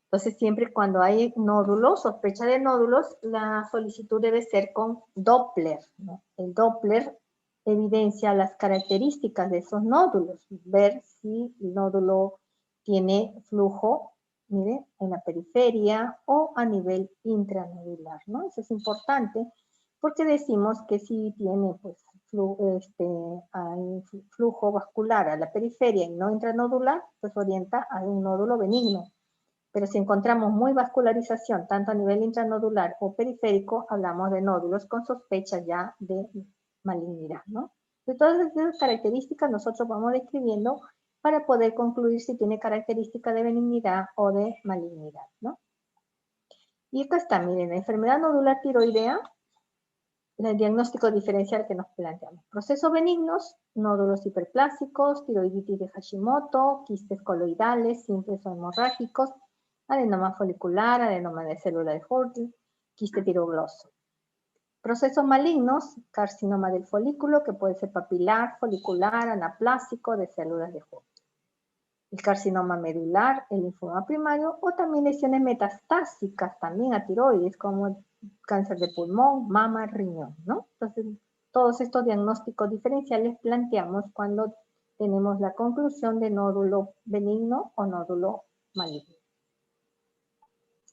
Entonces, siempre cuando hay nódulos, sospecha de nódulos, la solicitud debe ser con Doppler, ¿no? El Doppler evidencia las características de esos nódulos, ver si el nódulo tiene flujo, mire, en la periferia o a nivel intranodular, ¿no? Eso es importante porque decimos que si tiene pues, flujo vascular a la periferia y no intranodular, pues orienta a un nódulo benigno. Pero si encontramos muy vascularización, tanto a nivel intranodular o periférico, hablamos de nódulos con sospecha ya de malignidad, ¿no? De todas esas características nosotros vamos describiendo para poder concluir si tiene característica de benignidad o de malignidad, ¿no? Y acá está, miren, la enfermedad nodular tiroidea, el diagnóstico diferencial que nos planteamos. Procesos benignos, nódulos hiperplásicos, tiroiditis de Hashimoto, quistes coloidales, simples o hemorrágicos, adenoma folicular, adenoma de célula de Hodgkin, quiste tirogloso. Procesos malignos, carcinoma del folículo, que puede ser papilar, folicular, anaplásico, de células de Hodgkin. El carcinoma medular, el linfoma primario, o también lesiones metastásicas también a tiroides, como el cáncer de pulmón, mama, riñón, ¿no? Entonces, todos estos diagnósticos diferenciales planteamos cuando tenemos la conclusión de nódulo benigno o nódulo maligno.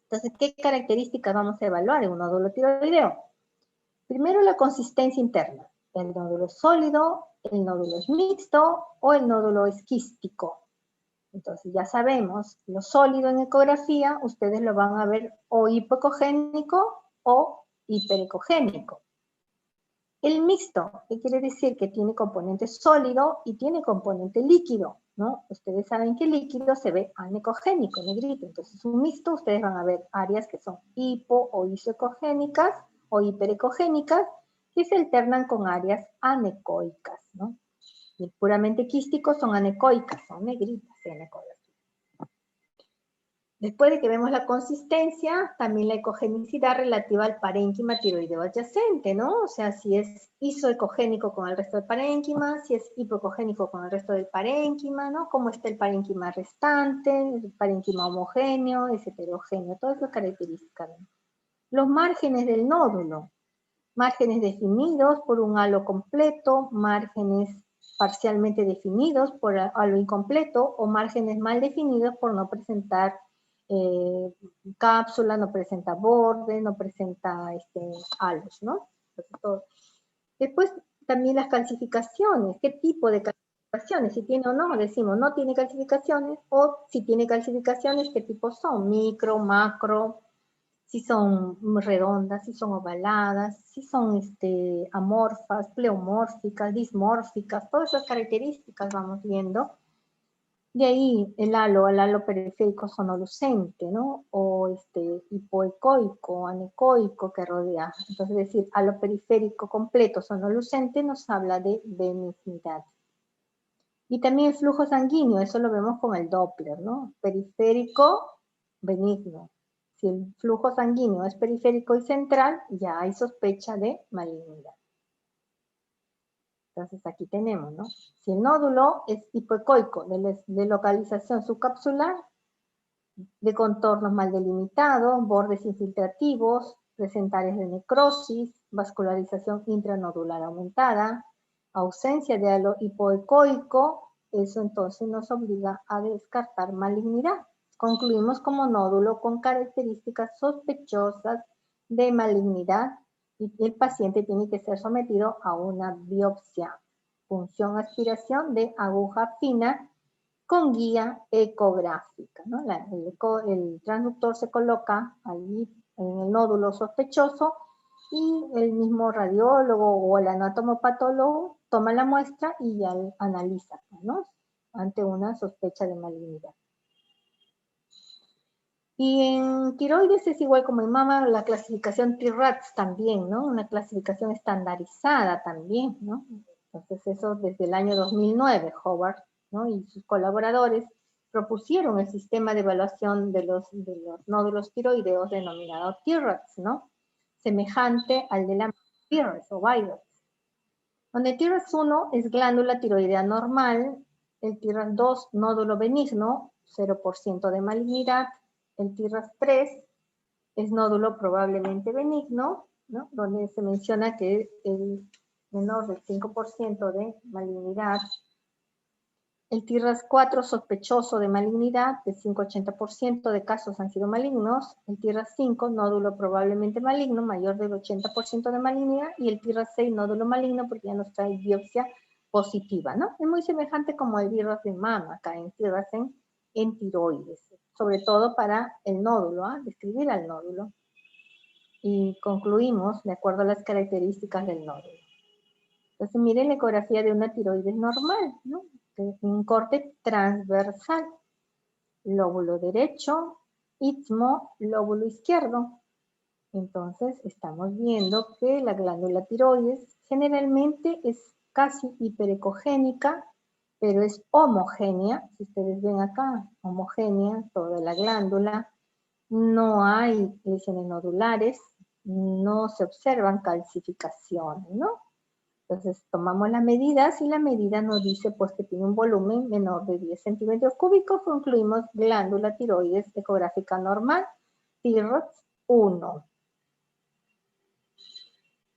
Entonces, ¿qué características vamos a evaluar en un nódulo tiroideo? Primero, la consistencia interna. El nódulo es sólido, el nódulo es mixto o el nódulo es quístico. Entonces ya sabemos, lo sólido en ecografía, ustedes lo van a ver o hipoecogénico o hiperecogénico. El mixto, ¿qué quiere decir? Que tiene componente sólido y tiene componente líquido, ¿no? Ustedes saben que el líquido se ve anecogénico, negrito. Entonces un mixto, ustedes van a ver áreas que son hipo o isoecogénicas o hiperecogénicas que se alternan con áreas anecoicas, ¿no? Y el puramente quístico son anecoicas, son negritas en ecografía. Después de que vemos la consistencia, también la ecogenicidad relativa al parénquima tiroideo adyacente, ¿no? O sea, si es isoecogénico con el resto del parénquima, si es hipoecogénico con el resto del parénquima, ¿no? Cómo está el parénquima restante, el parénquima homogéneo, es heterogéneo, todas esas características, ¿no? Los márgenes del nódulo, márgenes definidos por un halo completo, márgenes parcialmente definidos por halo incompleto o márgenes mal definidos por no presentar cápsula, no presenta borde, no presenta halos, ¿no? Después también las calcificaciones, ¿qué tipo de calcificaciones? Si tiene o no, decimos no tiene calcificaciones, o si tiene calcificaciones, ¿qué tipo son? Micro, macro, si son redondas, si son ovaladas, si son amorfas, pleomórficas, dismórficas, todas esas características vamos viendo. De ahí el halo periférico sonolucente, ¿no? O hipoecoico, anecoico que rodea. Entonces, es decir, halo periférico completo sonolucente nos habla de benignidad. Y también el flujo sanguíneo, eso lo vemos con el Doppler, ¿no? Periférico, benigno. Si el flujo sanguíneo es periférico y central, ya hay sospecha de malignidad. Entonces aquí tenemos, ¿no? Si el nódulo es hipoecoico, de localización subcapsular, de contornos mal delimitados, bordes infiltrativos, presenta áreas de necrosis, vascularización intranodular aumentada, ausencia de halo hipoecoico, eso entonces nos obliga a descartar malignidad. Concluimos como nódulo con características sospechosas de malignidad y el paciente tiene que ser sometido a una biopsia. Punción aspiración de aguja fina con guía ecográfica, ¿no? El transductor se coloca allí en el nódulo sospechoso y el mismo radiólogo o el anatomopatólogo toma la muestra y ya analiza, ¿no? Ante una sospecha de malignidad. Y en tiroides es igual como en mama, la clasificación TIRADS también, ¿no? Una clasificación estandarizada también, ¿no? Entonces eso desde el año 2009, Howard, ¿no? Y sus colaboradores propusieron el sistema de evaluación de los nódulos tiroideos denominado TIRADS, ¿no? Semejante al de la TIRADS o VIRADS. Donde TIRADS 1 es glándula tiroidea normal, el TIRADS 2 nódulo benigno, 0% de malignidad, el TIRADS 3 es nódulo probablemente benigno, ¿no? Donde se menciona que el menor del 5% de malignidad. El TIRADS 4 sospechoso de malignidad, de 5-80% de casos han sido malignos. El TIRADS 5 nódulo probablemente maligno, mayor del 80% de malignidad. Y el TIRADS 6 nódulo maligno porque ya nos trae biopsia positiva, ¿no? Es muy semejante como el virus de mama acá en TIRADS en tiroides. sobre todo para el nódulo, describir al nódulo. Y concluimos de acuerdo a las características del nódulo. Entonces, miren la ecografía de una tiroides normal, ¿no? Un corte transversal, lóbulo derecho, istmo, lóbulo izquierdo. Entonces, estamos viendo que la glándula tiroides generalmente es casi hiperecogénica, pero es homogénea. Si ustedes ven acá, homogénea, toda la glándula. No hay lesiones nodulares, no se observan calcificaciones, ¿no? Entonces, tomamos las medidas y la medida nos dice pues que tiene un volumen menor de 10 centímetros cúbicos. Concluimos glándula tiroides ecográfica normal, TIROX 1.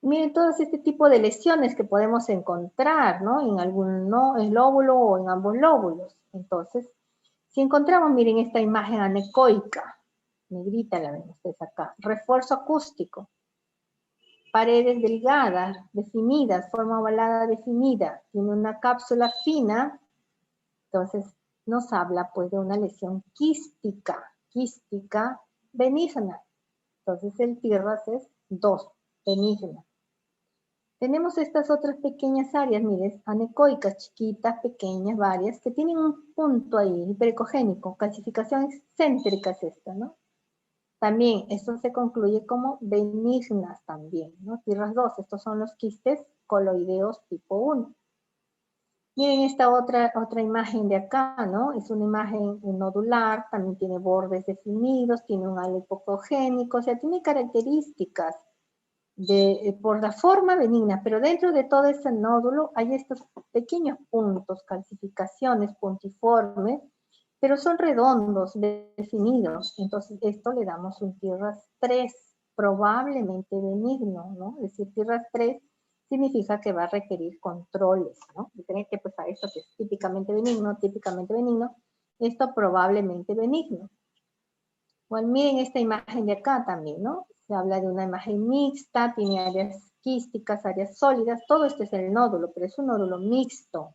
Miren todos este tipo de lesiones que podemos encontrar, ¿no? En algún lóbulo o en ambos lóbulos. Entonces, si encontramos, miren esta imagen anecoica, negrita la ven ustedes acá, refuerzo acústico, paredes delgadas, definidas, forma ovalada definida, tiene una cápsula fina, entonces nos habla pues de una lesión quística benigna. Entonces el TIRRAS es 2, benigna. Tenemos estas otras pequeñas áreas, miren, anecoicas, chiquitas, pequeñas, varias, que tienen un punto ahí, hiperecogénico, calcificación excéntrica es esta, ¿no? También esto se concluye como benignas también, ¿no? TIRRAS 2, estos son los quistes coloideos tipo 1. Miren esta otra imagen de acá, ¿no? Es una imagen nodular, también tiene bordes definidos, tiene un halo hipocogénico, o sea, tiene características por la forma benigna, pero dentro de todo ese nódulo hay estos pequeños puntos, calcificaciones puntiformes, pero son redondos, definidos. Entonces, esto le damos un TIRRAS 3, probablemente benigno, ¿no? Es decir, TIRRAS 3 significa que va a requerir controles, ¿no? Diferente pues a esto que es típicamente benigno, esto probablemente benigno. Bueno, miren esta imagen de acá también, ¿no? Se habla de una imagen mixta, tiene áreas quísticas, áreas sólidas, todo esto es el nódulo, pero es un nódulo mixto.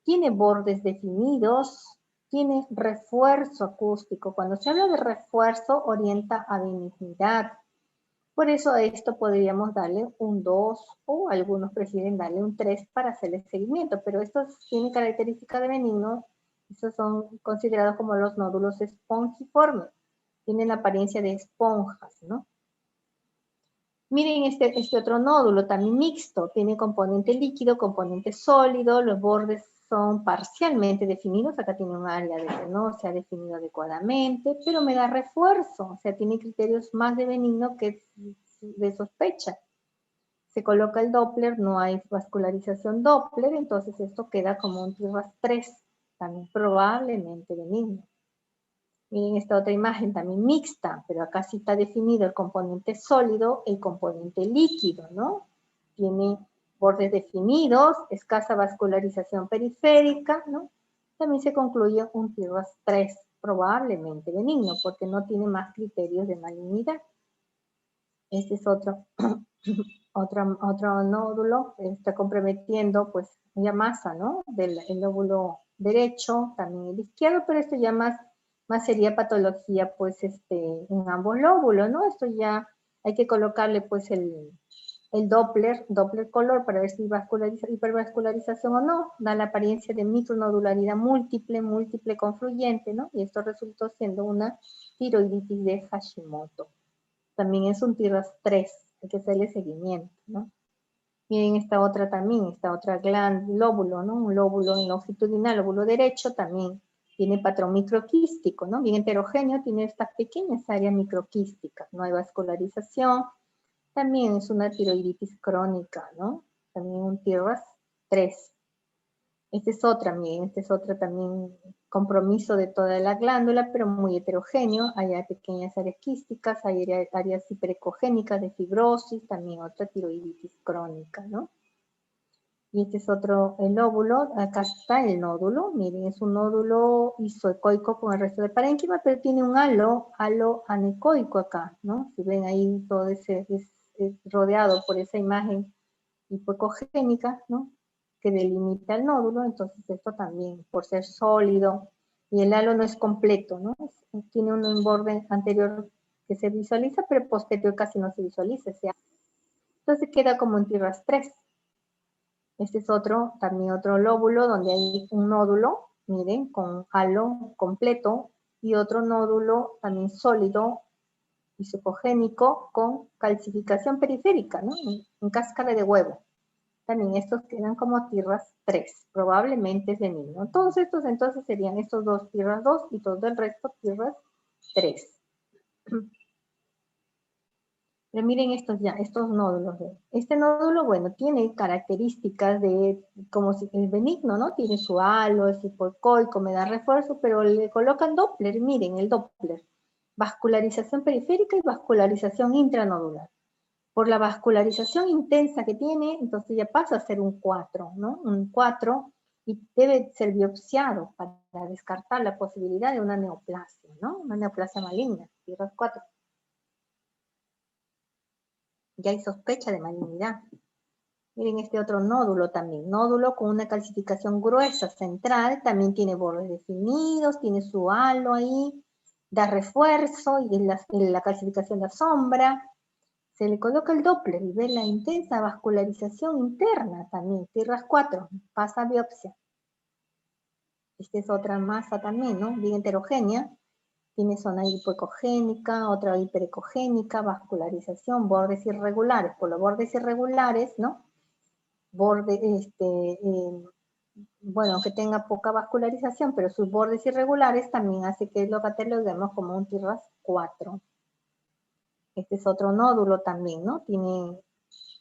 Tiene bordes definidos, tiene refuerzo acústico. Cuando se habla de refuerzo, orienta a benignidad. Por eso a esto podríamos darle un 2 o algunos prefieren darle un 3 para hacerle seguimiento, pero estos tienen características de benigno, estos son considerados como los nódulos espongiformes. Tienen la apariencia de esponjas, ¿no? Miren este otro nódulo, también mixto, tiene componente líquido, componente sólido, los bordes son parcialmente definidos, acá tiene un área de que no se ha definido adecuadamente, pero me da refuerzo, o sea, tiene criterios más de benigno que de sospecha. Se coloca el Doppler, no hay vascularización Doppler, entonces esto queda como un TIRRAS 3, también probablemente benigno. Miren esta otra imagen también mixta, pero acá sí está definido el componente sólido, el componente líquido, ¿no? Tiene bordes definidos, escasa vascularización periférica, ¿no? También se concluye un TIRRAS 3, probablemente benigno, porque no tiene más criterios de malignidad. Este es otro nódulo, está comprometiendo pues ya masa, ¿no? Del lóbulo derecho, también el izquierdo, pero esto ya más sería patología pues en ambos lóbulos, ¿no? Esto ya hay que colocarle pues el Doppler color para ver si hipervascularización o no, da la apariencia de micronodularidad múltiple confluyente, ¿no? Y esto resultó siendo una tiroiditis de Hashimoto. También es un TIRRAS 3, hay que hacerle seguimiento, ¿no? Miren esta otra lóbulo, ¿no? Un lóbulo longitudinal, lóbulo derecho, también tiene patrón microquístico, ¿no? Bien heterogéneo, tiene estas pequeñas áreas microquísticas, no hay vascularización. También es una tiroiditis crónica, ¿no? También un TIRRAS 3. Esta es otra, miren, este es otro también compromiso de toda la glándula, pero muy heterogéneo. Hay pequeñas áreas quísticas, hay áreas hiperecogénicas de fibrosis, también otra tiroiditis crónica, ¿no? Y este es otro, el lóbulo, acá está el nódulo, miren, es un nódulo isoecoico con el resto de parénquima, pero tiene un halo anecoico acá, ¿no? Si ven ahí todo es rodeado por esa imagen hipocogénica, ¿no? Que delimita el nódulo, entonces esto también, por ser sólido, Y el halo no es completo, ¿no? Tiene un borde anterior que se visualiza, pero posterior casi no se visualiza. Entonces queda como un TIRAS 3. Este es también otro lóbulo donde hay un nódulo, miren, con halo completo, y otro nódulo también sólido, isopogénico, con calcificación periférica, ¿no? En cáscara de huevo. También estos quedan como TIRAS 3, probablemente es de ¿no? Todos estos entonces serían estos dos TIRAS 2 y todo el resto TIRAS 3. Pero miren estos nódulos. Este nódulo, bueno, tiene características de, como si es benigno, ¿no? Tiene su halo, es hipoecoico, me da refuerzo, pero le colocan Doppler, miren el Doppler. Vascularización periférica y vascularización intranodular. Por la vascularización intensa que tiene, entonces ya pasa a ser un 4, ¿no? Un 4 y debe ser biopsiado para descartar la posibilidad de una neoplasia, ¿no? Una neoplasia maligna, TIRAS 4. Ya hay sospecha de malignidad. Miren este otro nódulo también, nódulo con una calcificación gruesa central, también tiene bordes definidos, tiene su halo ahí, da refuerzo y la calcificación da sombra. Se le coloca el Doppler y ve la intensa vascularización interna también, TIRAS 4, pasa a biopsia. Esta es otra masa también, ¿no? Bien heterogénea. Tiene zona hipoecogénica, otra hiperecogénica, vascularización, bordes irregulares. Por los bordes irregulares, ¿no? Bueno, que tenga poca vascularización, pero sus bordes irregulares también hace que lo cataloguemos como un TIRAS 4. Este es otro nódulo también, ¿no? Tiene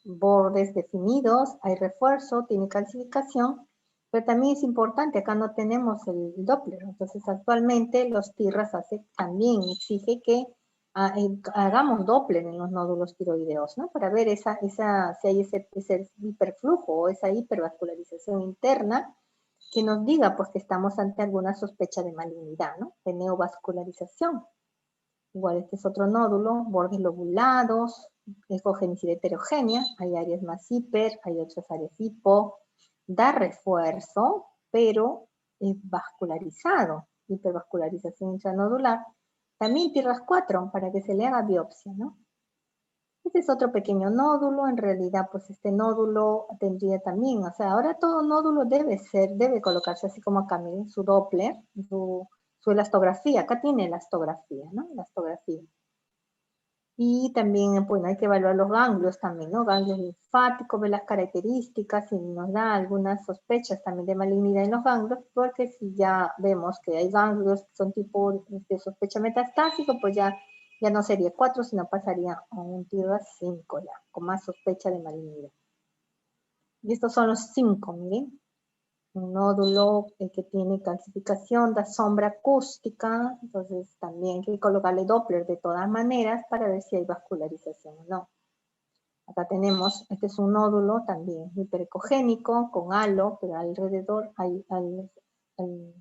bordes definidos, hay refuerzo, tiene calcificación, pero también es importante, acá no tenemos el Doppler, entonces actualmente los TIRAS también exige que hagamos Doppler en los nódulos tiroideos, ¿no? Para ver si hay ese hiperflujo o esa hipervascularización interna que nos diga pues que estamos ante alguna sospecha de malignidad, ¿no? De neovascularización. Igual este es otro nódulo, bordes lobulados, ecogenicidad heterogénea, hay áreas más hiper, hay otras áreas hipo, da refuerzo, pero es vascularizado, hipervascularización intranodular. También TIRAS 4 para que se le haga biopsia, ¿no? Este es otro pequeño nódulo, en realidad pues este nódulo tendría también, o sea, ahora todo nódulo debe colocarse así como acá, miren, su Doppler, su elastografía, acá tiene elastografía, ¿no? Elastografía. Y también, bueno, hay que evaluar los ganglios también, ¿no? Ganglios linfáticos, ver las características, si nos da algunas sospechas también de malignidad en los ganglios, porque si ya vemos que hay ganglios que son tipo de sospecha metastásico, pues ya no sería 4, sino pasaría a un TIRAS 5 ya, con más sospecha de malignidad. Y estos son los 5, miren. Un nódulo que tiene calcificación, da sombra acústica, entonces también hay que colocarle Doppler de todas maneras para ver si hay vascularización o no. Acá tenemos, este es un nódulo también hiperecogénico, con halo, pero alrededor,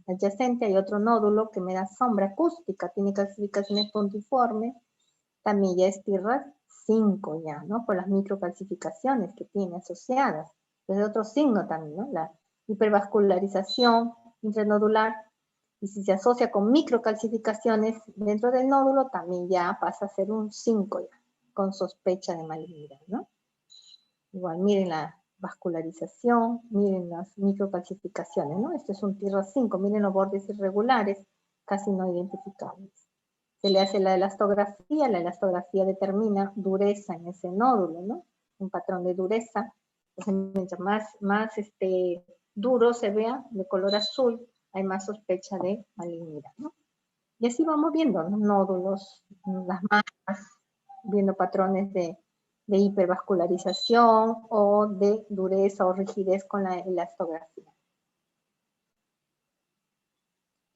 adyacente hay otro nódulo que me da sombra acústica, tiene calcificaciones puntiformes, también ya es TIRAS 5 ya, ¿no? Por las microcalcificaciones que tiene asociadas. Es otro signo también, ¿no? La hipervascularización intranodular, y si se asocia con microcalcificaciones dentro del nódulo, también ya pasa a ser un 5 ya, con sospecha de malignidad, ¿no? Igual, miren la vascularización, miren las microcalcificaciones, ¿no? Este es un TIRAS 5, miren los bordes irregulares, casi no identificables. Se le hace la elastografía determina dureza en ese nódulo, ¿no? Un patrón de dureza. Entonces, mientras más duro se vea, de color azul, hay más sospecha de malignidad, ¿no? Y así vamos viendo los nódulos, las masas, viendo patrones de hipervascularización o de dureza o rigidez con la elastografía.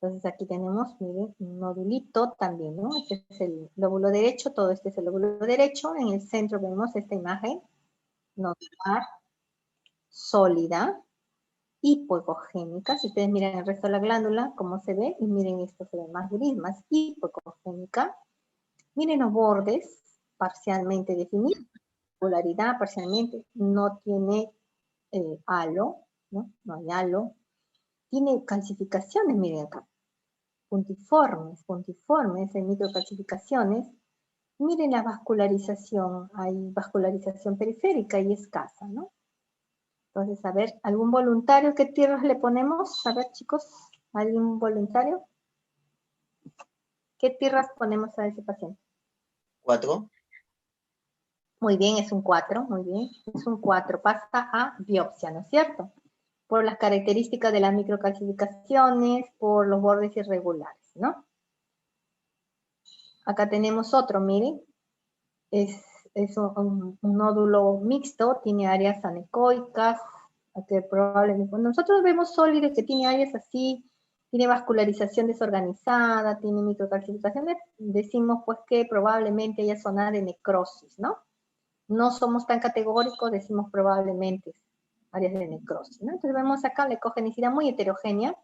Entonces aquí tenemos, miren, un nodulito también, ¿no? Este es el lóbulo derecho, todo este es el lóbulo derecho. En el centro vemos esta imagen nodular, sólida, hipoecogénica. Si ustedes miran el resto de la glándula, cómo se ve, y miren esto se ve más gris, más hipoecogénica. Miren los bordes parcialmente definidos, polaridad parcialmente, no tiene halo, ¿no? No hay halo. Tiene calcificaciones, miren acá. puntiformes en microcalcificaciones. Miren la vascularización, hay vascularización periférica y escasa, ¿no? Entonces, a ver, ¿algún voluntario? ¿Qué tierras le ponemos? A ver, chicos, ¿algún voluntario? ¿Qué tierras ponemos a ese paciente? 4. Muy bien, es un 4, muy bien. Es un 4, pasa a biopsia, ¿no es cierto? Por las características de las microcalcificaciones, por los bordes irregulares, ¿no? Acá tenemos otro, miren. Es un nódulo mixto, tiene áreas anecoicas, que probablemente, cuando nosotros vemos sólidos que tiene áreas así, tiene vascularización desorganizada, tiene microcalcificaciones, decimos pues que probablemente haya zona de necrosis, ¿no? No somos tan categóricos, decimos probablemente áreas de necrosis, ¿no? Entonces vemos acá la ecogenicidad muy heterogénea,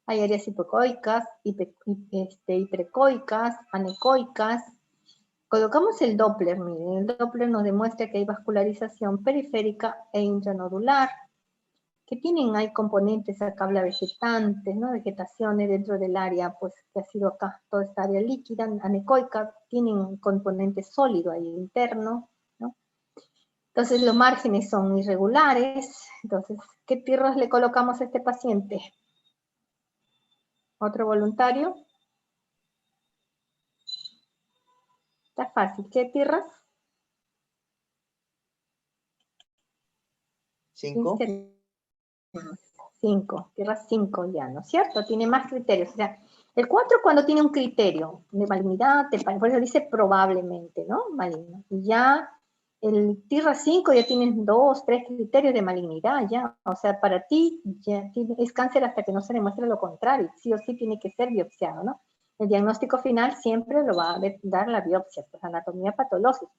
hay áreas hipocoicas, hiperecoicas, anecoicas. Colocamos el Doppler, miren, el Doppler nos demuestra que hay vascularización periférica e intranodular, que hay componentes acá vegetantes, ¿no? Vegetaciones dentro del área, pues, que ha sido acá, toda esta área líquida, anecoica, tienen un componente sólido ahí interno, ¿no? Entonces los márgenes son irregulares, entonces, ¿qué tierras le colocamos a este paciente? ¿Otro voluntario? Está fácil, ¿qué tierras? 5. 5, tierra 5 ya, ¿no es cierto? Tiene más criterios. O sea, el 4 cuando tiene un criterio de malignidad, por eso dice probablemente, ¿no? Maligno. Y ya el tierra 5 ya tienes 2, 3 criterios de malignidad, ya. O sea, para ti ya es cáncer hasta que no se demuestre lo contrario. Sí o sí tiene que ser biopsiado, ¿no? El diagnóstico final siempre lo va a dar la biopsia, pues anatomía patológica.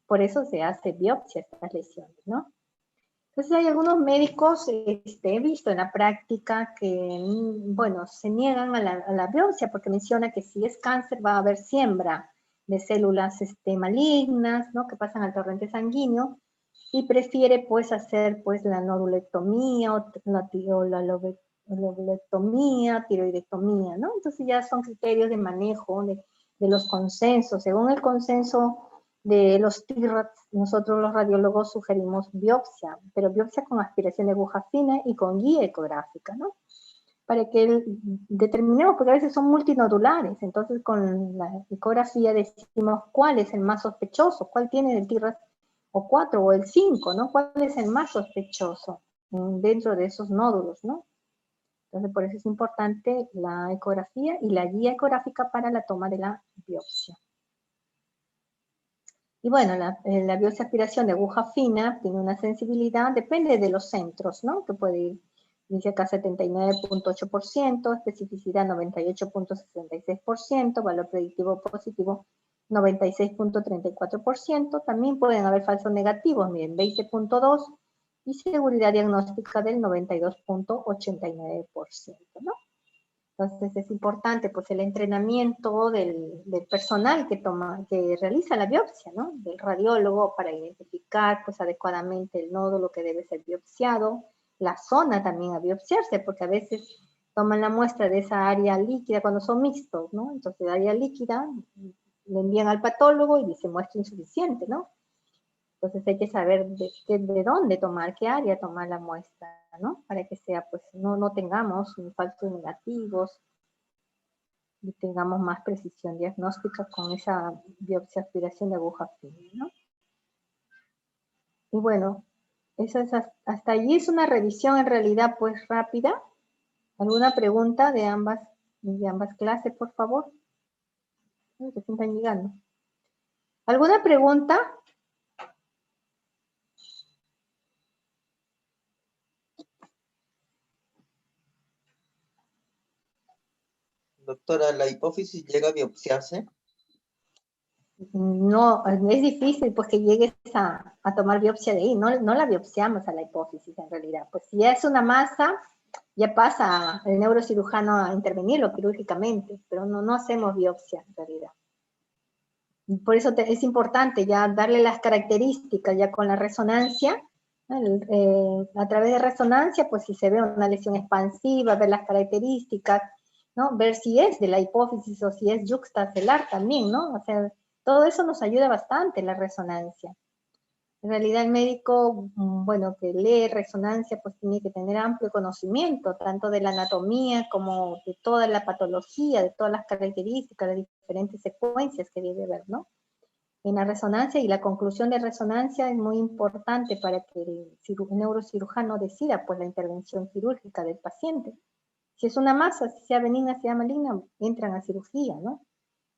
Por eso se hace biopsia estas lesiones, ¿no? Entonces hay algunos médicos, he visto en la práctica que, bueno, se niegan a la biopsia porque menciona que si es cáncer va a haber siembra de células malignas, ¿no? Que pasan al torrente sanguíneo y prefiere pues hacer pues la nodulectomía o la lobulectomía, tiroidectomía, ¿no? Entonces ya son criterios de manejo de los consensos. Según el consenso de los TIRATS, nosotros los radiólogos sugerimos biopsia, pero biopsia con aspiración de aguja fina y con guía ecográfica, ¿no? Para que determinemos, porque a veces son multinodulares, entonces con la ecografía decimos cuál es el más sospechoso, cuál tiene el TIRAT o 4 o el 5, ¿no? ¿Cuál es el más sospechoso dentro de esos nódulos, ¿no? Entonces por eso es importante la ecografía y la guía ecográfica para la toma de la biopsia. Y bueno, la biopsia aspiración de aguja fina tiene una sensibilidad, depende de los centros, ¿no? Que puede ir, dice acá 79.8%, especificidad 98.66%, valor predictivo positivo 96.34%, también pueden haber falsos negativos, miren, 20.2%, y seguridad diagnóstica del 92.89%, ¿no? Entonces es importante pues el entrenamiento del personal que realiza la biopsia, ¿no? Del radiólogo para identificar pues adecuadamente el nódulo que debe ser biopsiado, la zona también a biopsiarse, porque a veces toman la muestra de esa área líquida cuando son mixtos, ¿no? Entonces área líquida le envían al patólogo y dice muestra insuficiente, ¿no? Entonces hay que saber de dónde tomar, qué área tomar la muestra, ¿no? Para que sea, pues, no tengamos falsos negativos y tengamos más precisión diagnóstica con esa biopsia aspiración de aguja fina, ¿no? Y bueno, eso es hasta allí es una revisión en realidad, pues, rápida. ¿Alguna pregunta de ambas clases, por favor? Que se están llegando. ¿Alguna pregunta? Doctora, ¿la hipófisis llega a biopsiarse? No, es difícil pues que llegues a tomar biopsia de ahí, no la biopsiamos a la hipófisis en realidad, pues si ya es una masa, ya pasa el neurocirujano a intervenirlo quirúrgicamente, pero no hacemos biopsia en realidad. Y por eso es importante ya darle las características ya con la resonancia, a través de resonancia, pues si se ve una lesión expansiva, ver las características, ¿no? Ver si es de la hipófisis o si es yuxtacelar también, ¿no? O sea, todo eso nos ayuda bastante la resonancia. En realidad el médico, bueno, que lee resonancia, pues tiene que tener amplio conocimiento, tanto de la anatomía como de toda la patología, de todas las características, de diferentes secuencias que debe ver, ¿no? En la resonancia, y la conclusión de resonancia es muy importante para que el neurocirujano decida pues la intervención quirúrgica del paciente. Si es una masa, si sea benigna, sea maligna, entran a cirugía, ¿no?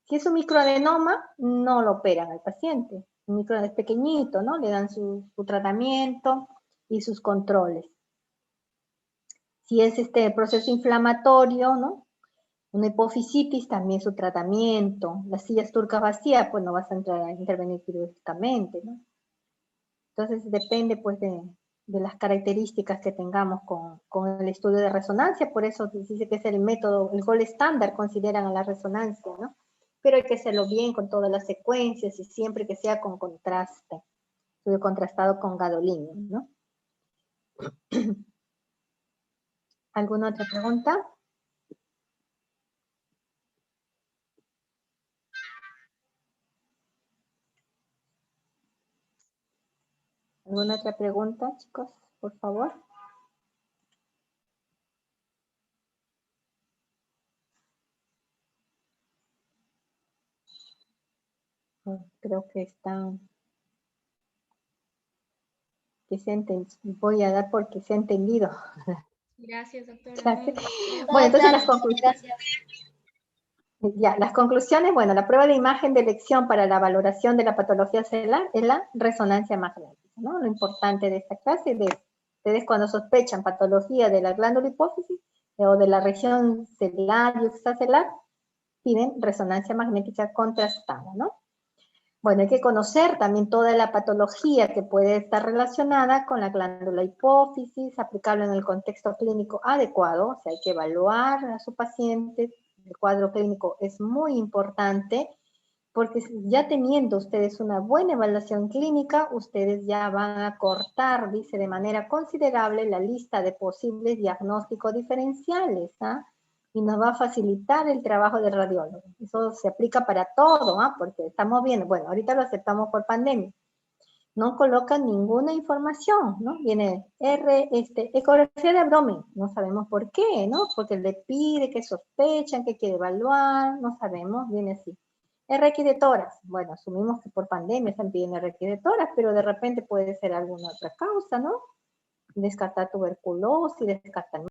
Si es un microadenoma, no lo operan al paciente. Un microadenoma es pequeñito, ¿no? Le dan su tratamiento y sus controles. Si es este proceso inflamatorio, ¿no? Una hipofisitis, también su tratamiento. Las sillas turcas vacías, pues no vas a entrar a intervenir quirúrgicamente, ¿no? Entonces depende pues de las características que tengamos con el estudio de resonancia, por eso se dice que es el método, el gold estándar consideran a la resonancia, ¿no? Pero hay que hacerlo bien con todas las secuencias y siempre que sea con contraste, estudio contrastado con gadolínio, ¿no? ¿Alguna otra pregunta? ¿Alguna otra pregunta, chicos? Por favor. Creo que están... voy a dar porque se ha entendido. Gracias, doctora. Gracias. Bueno, entonces las conclusiones. Ya, las conclusiones, bueno, la prueba de imagen de elección para la valoración de la patología celular es la resonancia magnética, ¿no? Lo importante de esta clase es de ustedes cuando sospechan patología de la glándula hipófisis o de la región celular y extracelular, piden resonancia magnética contrastada, ¿no? Bueno, hay que conocer también toda la patología que puede estar relacionada con la glándula hipófisis, aplicable en el contexto clínico adecuado, o sea, hay que evaluar a su paciente. El cuadro clínico es muy importante porque ya teniendo ustedes una buena evaluación clínica, ustedes ya van a cortar, dice, de manera considerable la lista de posibles diagnósticos diferenciales, ¿ah? Y nos va a facilitar el trabajo del radiólogo. Eso se aplica para todo, ¿ah? Porque estamos viendo, bueno, ahorita lo aceptamos por pandemia. No colocan ninguna información, ¿no? Viene ecografía de abdomen, no sabemos por qué, ¿no? Porque le pide, que sospechan, que quiere evaluar, no sabemos, viene así. RX de tórax, bueno, asumimos que por pandemia están pidiendo RX de tórax, pero de repente puede ser alguna otra causa, ¿no? Descartar tuberculosis, descartar